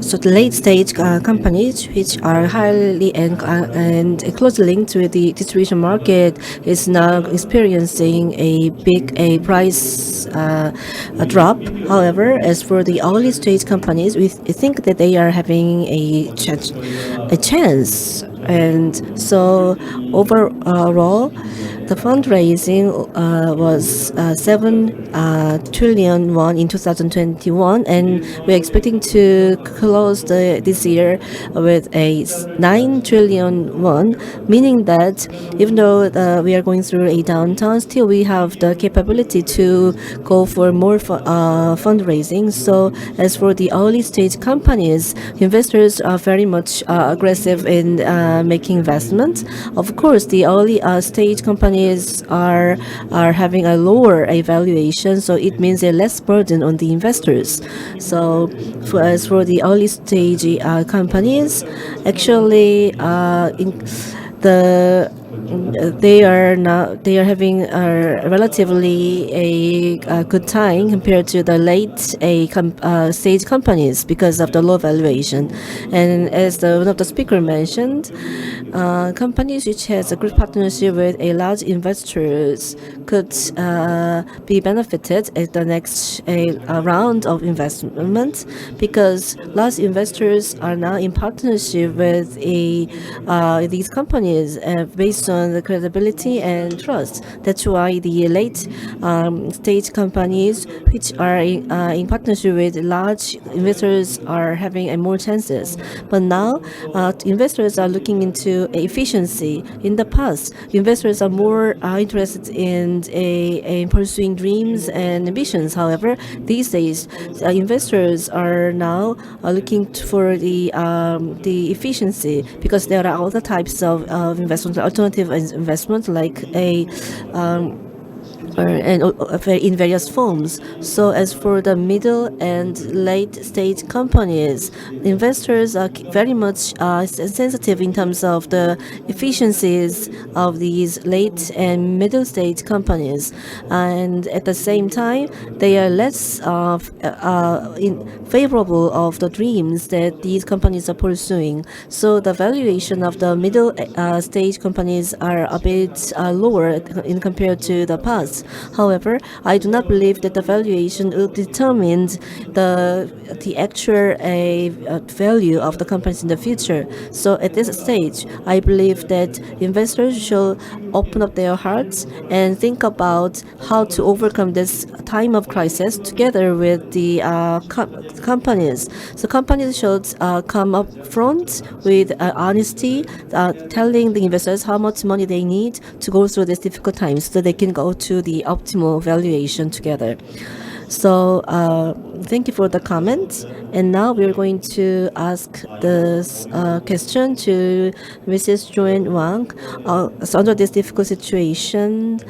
[SPEAKER 4] so the late-stage companies which are highly and closely linked with the distribution market is now experiencing a big price drop. However, as for the early-stage companies, we think that they are having a chance. And so overall, the fundraising was 7 trillion won in 2021, and we're expecting to close this year with a 9 trillion won, meaning that even though we are going through a downturn, still we have the capability to go for more fundraising. So as for the early stage companies, investors are very much aggressive in making investments. Of course, the early stage companies are having a lower valuation, so it means a less burden on the investors. So as for the early stage companies, actually they are having a relatively a good time compared to the late stage companies because of the low valuation. And as one of the speaker mentioned, companies which has a good partnership with a large investors could be benefited at the next round of investment, because large investors are now in partnership with these companies based on the credibility and trust. That's why the late stage companies which are in partnership with large investors are having more chances. But now investors are looking into efficiency. In the past, investors are more interested in pursuing dreams and ambitions. However, these days, investors are now looking for the efficiency, because there are other types of investment, alternative investment, like in various forms. So as for the middle and late stage companies, investors are very much sensitive in terms of the efficiencies of these late and middle stage companies, and at the same time they are less favorable of the dreams that these companies are pursuing. So the valuation of the middle stage companies are a bit lower in compared to the past. However, I do not believe that the valuation will determine the actual value of the companies in the future. So at this stage, I believe that investors should open up their hearts and think about how to overcome this time of crisis together with the companies. So companies should come up front with honesty, telling the investors how much money they need to go through these difficult times, so they can go to the optimal valuation together. So thank you for the comments. And now we're going to ask this question to Mrs. Joanne Wang. So under this difficult situation,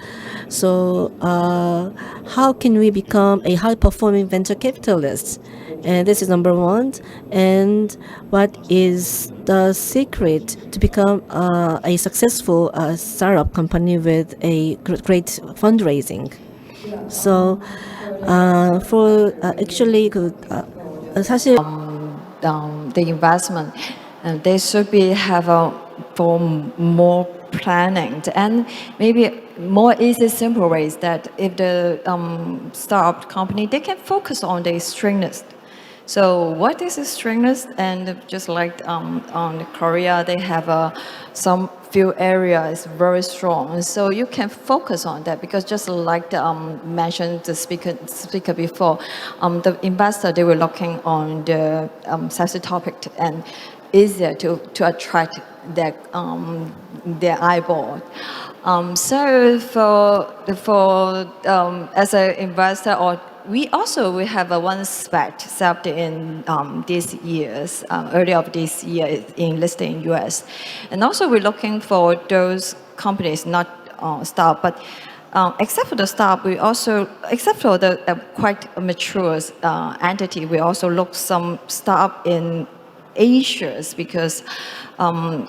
[SPEAKER 4] so how can we become a high-performing venture capitalist? And this is number one. And what is the secret to become a successful startup company with a great fundraising? So for actually 사실
[SPEAKER 7] The investment, they should be have for more planning, and maybe more easy, simple ways that if the startup company, they can focus on their strengths. So what is the strength? And just like on Korea, they have some few areas very strong. So you can focus on that because just like mentioned the speaker before, the investor, they were looking on the sensitive topic and easier to attract their eyeball. So for as an investor, or we have one SPAC set up in this year's earlier of this year in listed in US, and also we're looking for those companies, not startup, but except for the startup, we also except for the quite mature entity, we also look some startup in Asia's because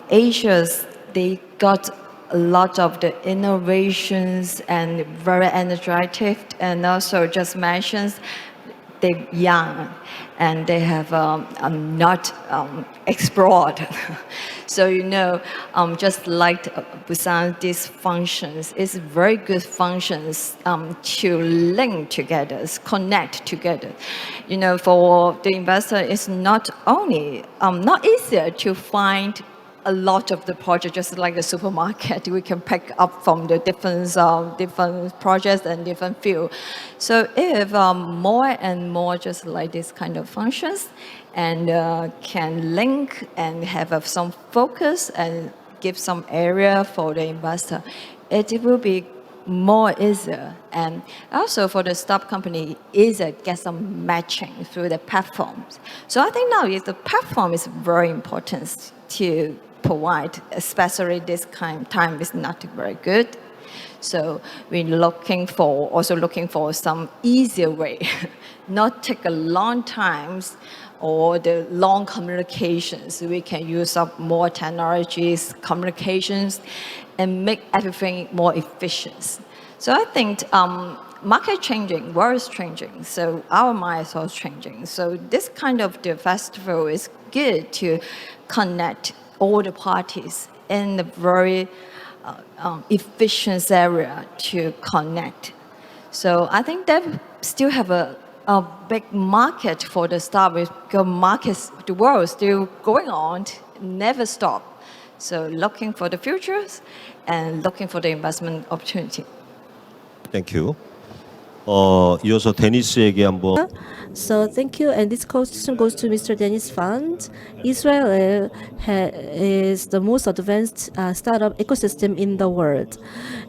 [SPEAKER 7] Asia's they got a lot of the innovations and very energetic, and also just mentions they're young and they have not explored. So just like Busan, these functions is very good functions to link together, connect together. For the investor, it's not only not easier to find a lot of the project, just like the supermarket, we can pick up from the different projects and different field. So if more and more just like this kind of functions and can link and have some focus and give some area for the investor, it will be more easier. And also for the startup company, easier get some matching through the platforms. So I think now the platform is very important to provide, especially this kind of time is not very good. So we're also looking for some easier way, not take a long times or the long communications. We can use up more technologies, communications, and make everything more efficient. So I think market changing, world is changing, so our mind is also changing. So this kind of the festival is good to connect all the parties in a very efficient area to connect. So I think that still have a big market for the startup because the world is still going on, never stop. So looking for the futures and looking for the investment opportunity.
[SPEAKER 1] Thank you. 이어서 데니스에게 한번.
[SPEAKER 4] So thank you, and this question goes to Mr. Dennis Fund. Israel is the most advanced startup ecosystem in the world,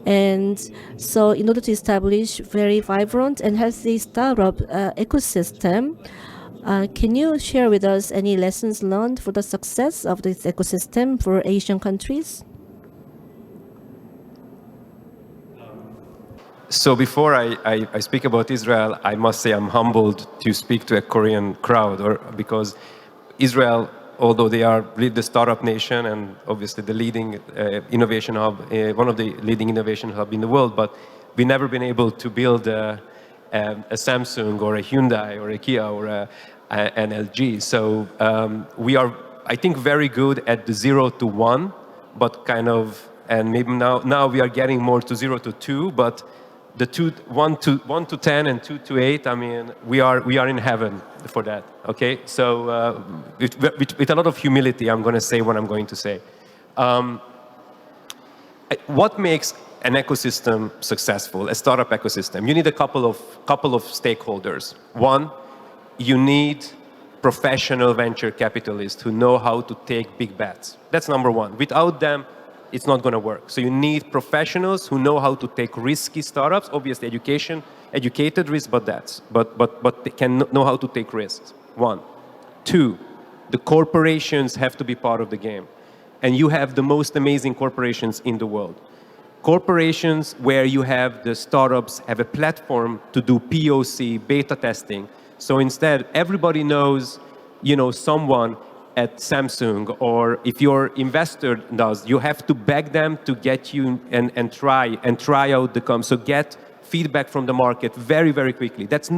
[SPEAKER 4] and so in order to establish very vibrant and healthy startup ecosystem, can you share with us any lessons learned for the success of this ecosystem for Asian countries?
[SPEAKER 5] So before I speak about Israel, I must say I'm humbled to speak to a Korean crowd, because Israel, although they are the startup nation and obviously the leading innovation hub, one of the leading innovation hub in the world, but we've never been able to build a Samsung or a Hyundai or a Kia or an LG. So we are, I think, very good at the 0 to 1, but kind of, and maybe now we are getting more to 0 to 2, but the 1 to 10 and 2 to 8, I mean, we are in heaven for that. Okay, so with a lot of humility, I'm going to say what I'm going to say. What makes an ecosystem successful, a startup ecosystem? You need a couple of stakeholders. One, you need professional venture capitalists who know how to take big bets. That's number one. Without them, it's not going to work. So you need professionals who know how to take risky startups. Obviously, educated risk, but they can know how to take risks. One. Two, the corporations have to be part of the game. And you have the most amazing corporations in the world. Corporations where you have the startups have a platform to do POC, beta testing. So instead, everybody knows, someone at Samsung, or if your investor does, you have to beg them to get you and try out the company. So get feedback from the market very, very quickly. That's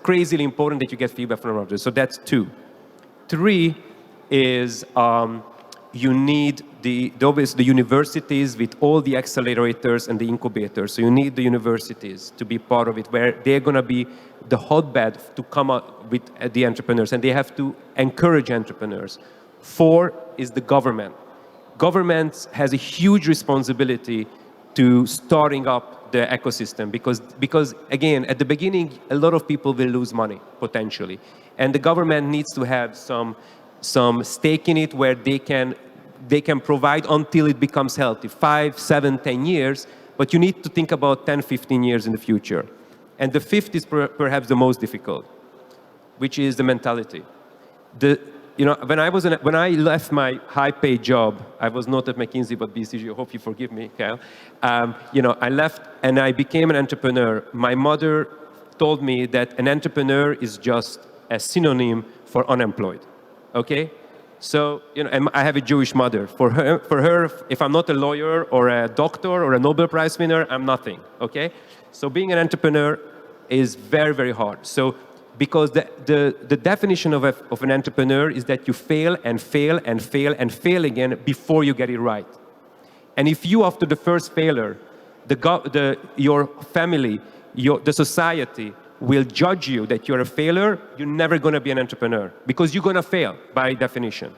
[SPEAKER 5] crazily important that you get feedback from the market. So that's two. Three is you need the universities with all the accelerators and the incubators. So you need the universities to be part of it, where they're going to be the hotbed to come up with the entrepreneurs, and they have to encourage entrepreneurs. 4 is the government. Government has a huge responsibility to starting up the ecosystem because again, at the beginning, a lot of people will lose money potentially, and the government needs to have some stake in it where they can provide until it becomes healthy, 5, 7, 10 years, but you need to think about 10, 15 years in the future. And the 5th is perhaps the most difficult, which is the mentality. When I left my high-paid job, I was not at McKinsey but BCG. I hope you forgive me, Kyle. I left and I became an entrepreneur. My mother told me that an entrepreneur is just a synonym for unemployed. Okay, so and I have a Jewish mother. For her, if I'm not a lawyer or a doctor or a Nobel Prize winner, I'm nothing. Okay, so being an entrepreneur is very, very hard. So because the definition of an entrepreneur is that you fail and fail and fail and fail again before you get it right. And if you, after the first failure, your family, the society will judge you that you're a failure, you're never going to be an entrepreneur because you're going to fail by definition.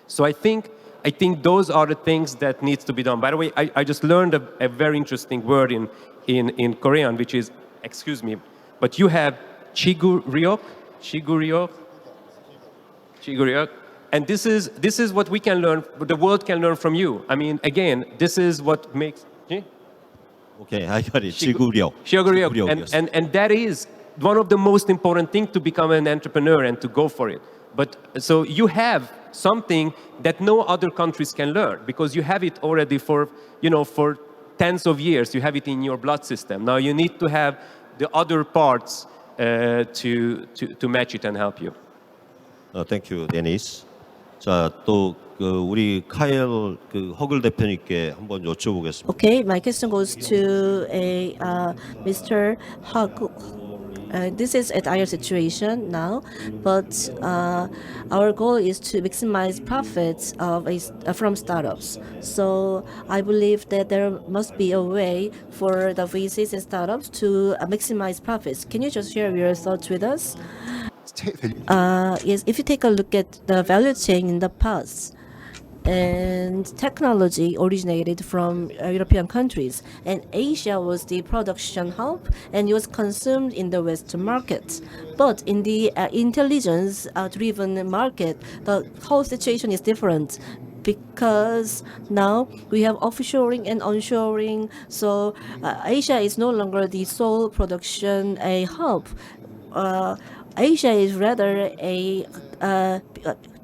[SPEAKER 5] So I think those are the things that needs to be done. By the way, I just learned a very interesting word in Korean, which is, excuse me, but you have chiguryok, and this is what we can learn, the world can learn from you. I mean, again, this is what makes.
[SPEAKER 1] Okay, I got it. 지구력.
[SPEAKER 5] And that is one of the most important things to become an entrepreneur and to go for it. But so you have something that no other countries can learn because you have it already for tens of years. You have it in your blood system. Now you need to have the other parts to match it and help you.
[SPEAKER 1] Thank you, Dennis. 자, 또 우리 카일 허글 대표님께 한번 여쭤보겠습니다.
[SPEAKER 4] Okay, my question goes to Mr. Hug. This is at our situation now, but our goal is to maximize profits from startups. So I believe that there must be a way for the VCs and startups to maximize profits. Can you just share your thoughts with us? Yes, if you take a look at the value chain in the past, and technology originated from European countries, and Asia was the production hub and it was consumed in the Western market. But in the intelligence-driven market, the whole situation is different because now we have offshoring and onshoring. So Asia is no longer the sole production hub. Asia is rather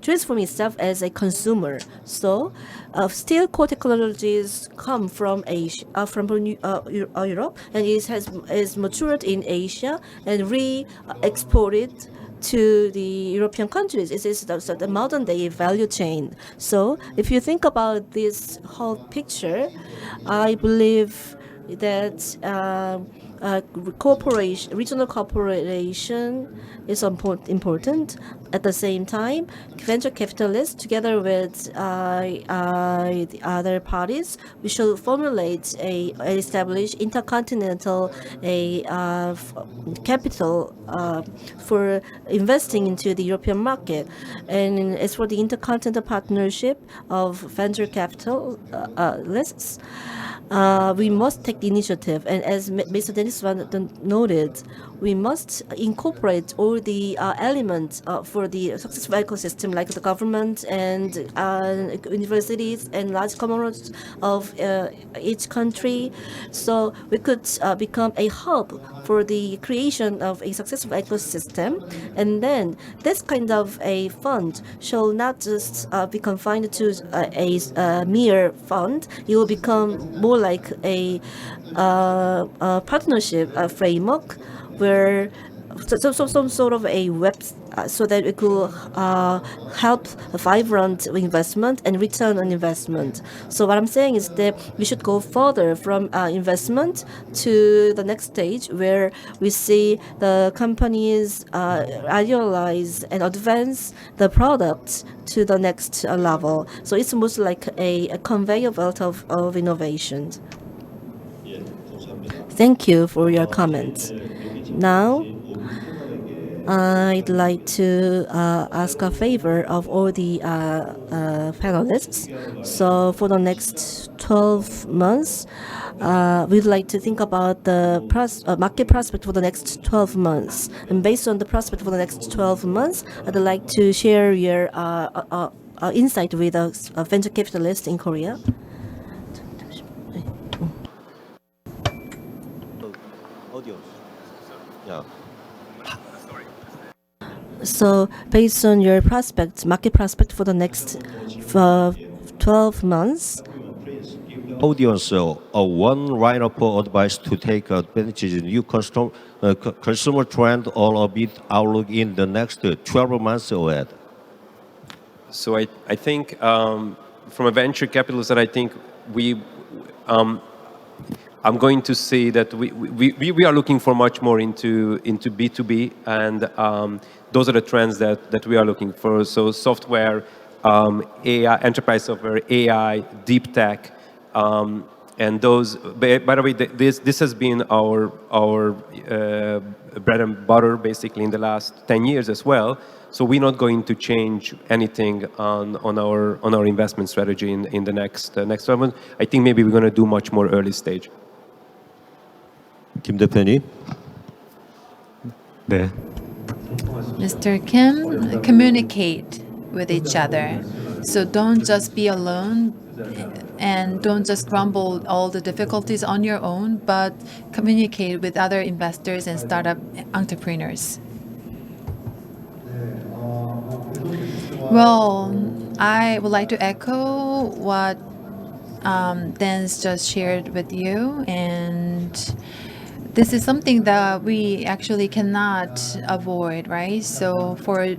[SPEAKER 4] transforming itself as a consumer. So, still core technologies come from Asia, from Europe, and it is matured in Asia and re-exported to the European countries. It is the modern day value chain. So, if you think about this whole picture, I believe that regional cooperation is important. At the same time, venture capitalists, together with the other parties, we should formulate establish intercontinental capital for investing into the European market. And as for the intercontinental partnership of venture capitalists, we must take the initiative, and as Mr. Dennis noted, we must incorporate all the elements for the successful ecosystem, like the government and universities and large communities of each country. So we could become a hub for the creation of a successful ecosystem. And then this kind of a fund shall not just be confined to a mere fund. It will become more like a partnership framework where some sort of a web so that it could help a vibrant investment and return on investment. So what I'm saying is that we should go further from investment to the next stage where we see the companies idealize and advance the product to the next level. So it's most like a conveyor belt of innovation. Thank you for your comments. Now, I'd like to ask a favor of all the panelists. So for the next 12 months, we'd like to think about the market prospect for the next 12 months. And based on the prospect for the next 12 months, I'd like to share your insight with a venture capitalist in Korea.
[SPEAKER 1] Yeah.
[SPEAKER 4] So based on your prospects, market prospect for the next 12 months,
[SPEAKER 1] Audience, one line-up advice to take advantage of new consumer trend or a bit outlook in the next 12 months ahead.
[SPEAKER 5] So I think from a venture capitalist that I think I'm going to say that we are looking for much more into B2B, and those are the trends that we are looking for. So software, AI, enterprise software, AI, deep tech, and those. By the way, this has been our bread and butter basically in the last 10 years as well. So we're not going to change anything on our investment strategy in the next 12 months. I think maybe we're going to do much more early stage.
[SPEAKER 1] 김 대표님.
[SPEAKER 6] 네.
[SPEAKER 2] Mr. Kim, communicate with each other. So don't just be alone and don't just grumble all the difficulties on your own, but communicate with other investors and startup entrepreneurs. Well, I would like to echo what Dan's just shared with you, and this is something that we actually cannot avoid, right? So for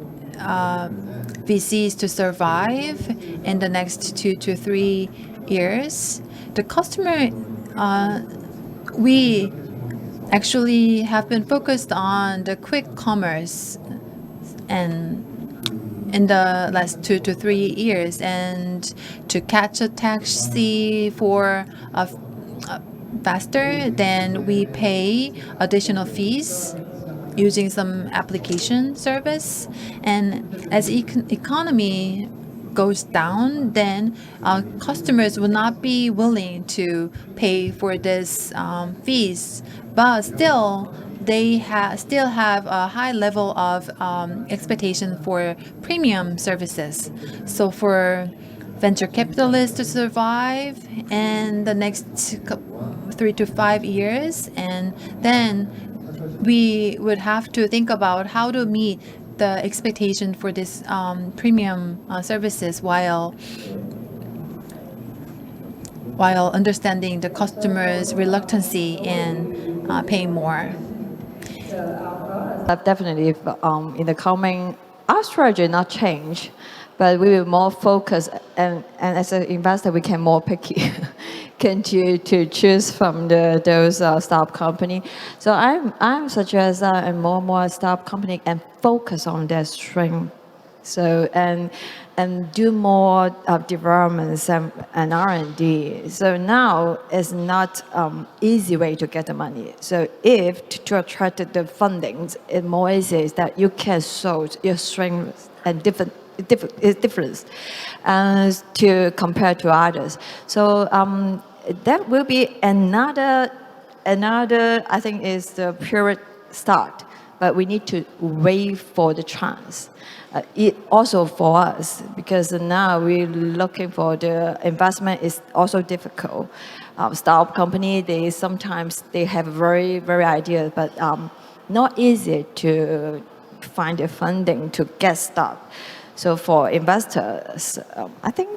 [SPEAKER 2] VCs to survive in the next 2 to 3 years, the customer, we actually have been focused on the quick commerce and in the last 2 to 3 years, and to catch a taxi for faster, then we pay additional fees using some application service. And as economy goes down, then customers will not be willing to pay for this fees, but still they still have a high level of expectation for premium services. So for venture capitalists to survive in the next 3 to 5 years, and then we would have to think about how to meet the expectation for this premium services while understanding the customer's reluctancy in paying more.
[SPEAKER 7] Definitely, in the coming, our strategy not change, but we will more focus, and as an investor, we can more picky, can to choose from those startup company. So I'm suggest and more startup company and focus on their strength. So and do more developments and R&D. So now is not easy way to get the money. So if to attract the fundings, it's more easy is that you can show your strength and difference to compare to others. So that will be another I think is the pure start, but we need to wait for the chance. It also for us, because now we're looking for the investment is also difficult. Startup company, they sometimes they have very ideas, but not easy to find the funding to get started. So for investors, I think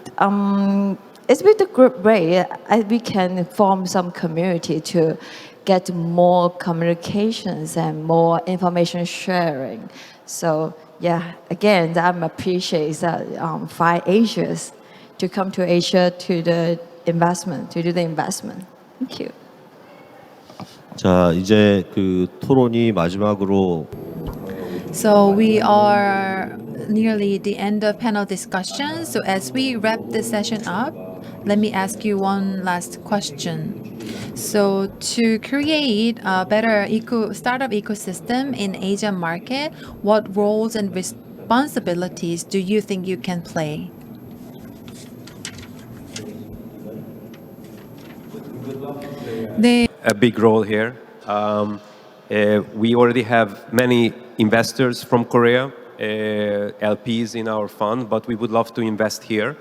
[SPEAKER 7] it's with the group way we can form some community to get more communications and more information sharing. So yeah, again, I'm appreciate Five Asians to come to Asia to the investment, to do the investment. Thank you.
[SPEAKER 1] 자, 이제 그 토론이 마지막으로
[SPEAKER 2] So we are nearly the end of panel discussion. So as we wrap this session up, let me ask you one last question. So to create a better startup ecosystem in Asian market, what roles and responsibilities do you think you can play?
[SPEAKER 5] A big role here. We already have many investors from Korea, LPs in our fund, but we would love to invest here,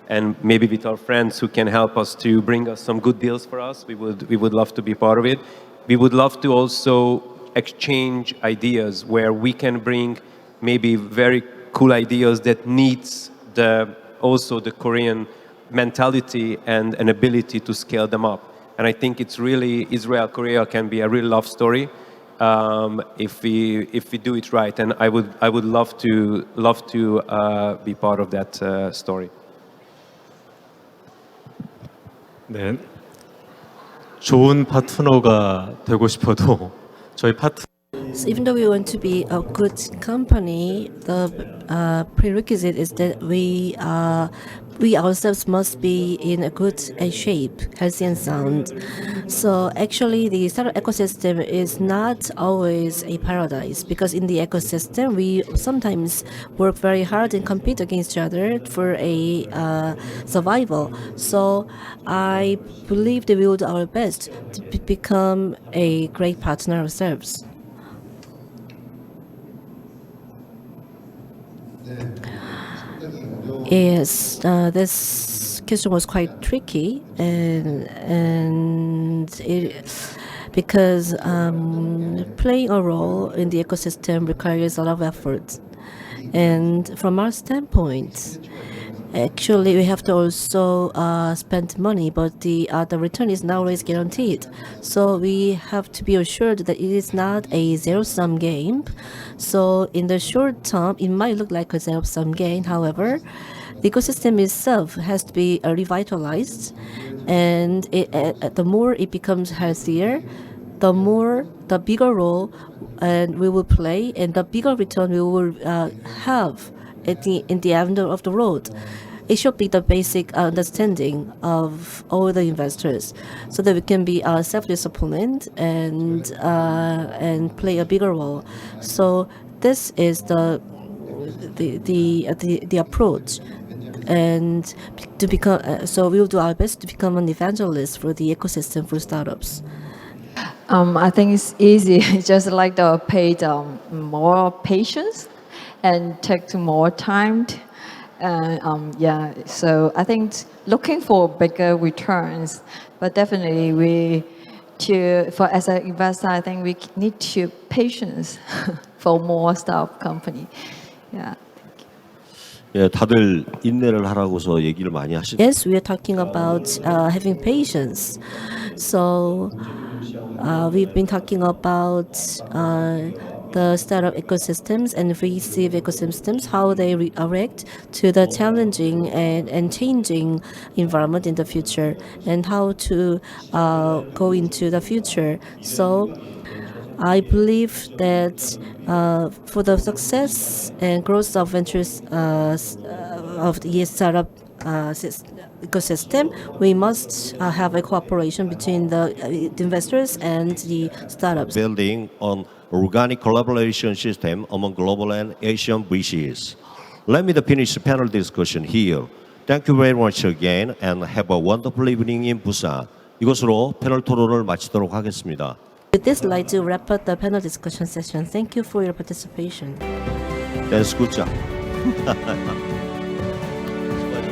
[SPEAKER 5] and maybe with our friends who can help us to bring us some good deals for us. We would love to be part of it. We would love to also exchange ideas where we can bring maybe very cool ideas that needs also the Korean mentality and an ability to scale them up. And I think it's really Israel-Korea can be a real love story if we do it right. And I would love to be part of that story.
[SPEAKER 6] 네, 좋은 파트너가 되고 싶어도 저희
[SPEAKER 4] So even though we want to be a good company, the prerequisite is that we ourselves must be in a good shape, healthy and sound. So actually, the startup ecosystem is not always a paradise, because in the ecosystem we sometimes work very hard and compete against each other for a survival. So I believe that we will do our best to become a great partner ourselves. Yes, this question was quite tricky, because playing a role in the ecosystem requires a lot of effort, and from our standpoint, actually we have to also spend money, but the return is not always guaranteed. So we have to be assured that it is not a zero-sum game. So in the short term, it might look like a zero-sum game. However, the ecosystem itself has to be revitalized, and the more it becomes healthier, the bigger role and we will play, and the bigger return we will have in the end of the road. It should be the basic understanding of all the investors, so that we can be self-disciplined and play a bigger role. So this is the approach, and to become. So we will do our best to become an evangelist for the ecosystem for startups.
[SPEAKER 7] I think it's easy. It's just like the paid more patience and take more time. Yeah, so I think looking for bigger returns, but definitely as an investor, I think we need to patience for more startup company. Yeah.
[SPEAKER 1] 예, 다들 인내를 하라고서 얘기를 많이 하시죠.
[SPEAKER 4] Yes, we are talking about having patience. So we've been talking about the startup ecosystems and receive ecosystems, how they react to the challenging and changing environment in the future, and how to go into the future. So I believe that for the success and growth of ventures of the startup ecosystem, we must have a cooperation between the investors and the startups.
[SPEAKER 1] Building on organic collaboration system among global and Asian VCs. Let me finish the panel discussion here. Thank you very much again, and have a wonderful evening in Busan. 이것으로 패널 토론을 마치도록 하겠습니다.
[SPEAKER 4] With this, I'd like to wrap up the panel discussion session. Thank you for your participation.
[SPEAKER 1] That's good job.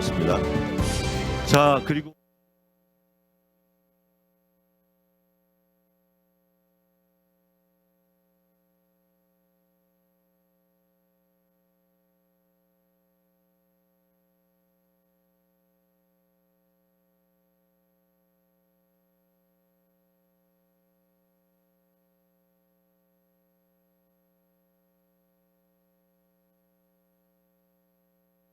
[SPEAKER 1] 수고하셨습니다. 자, 그리고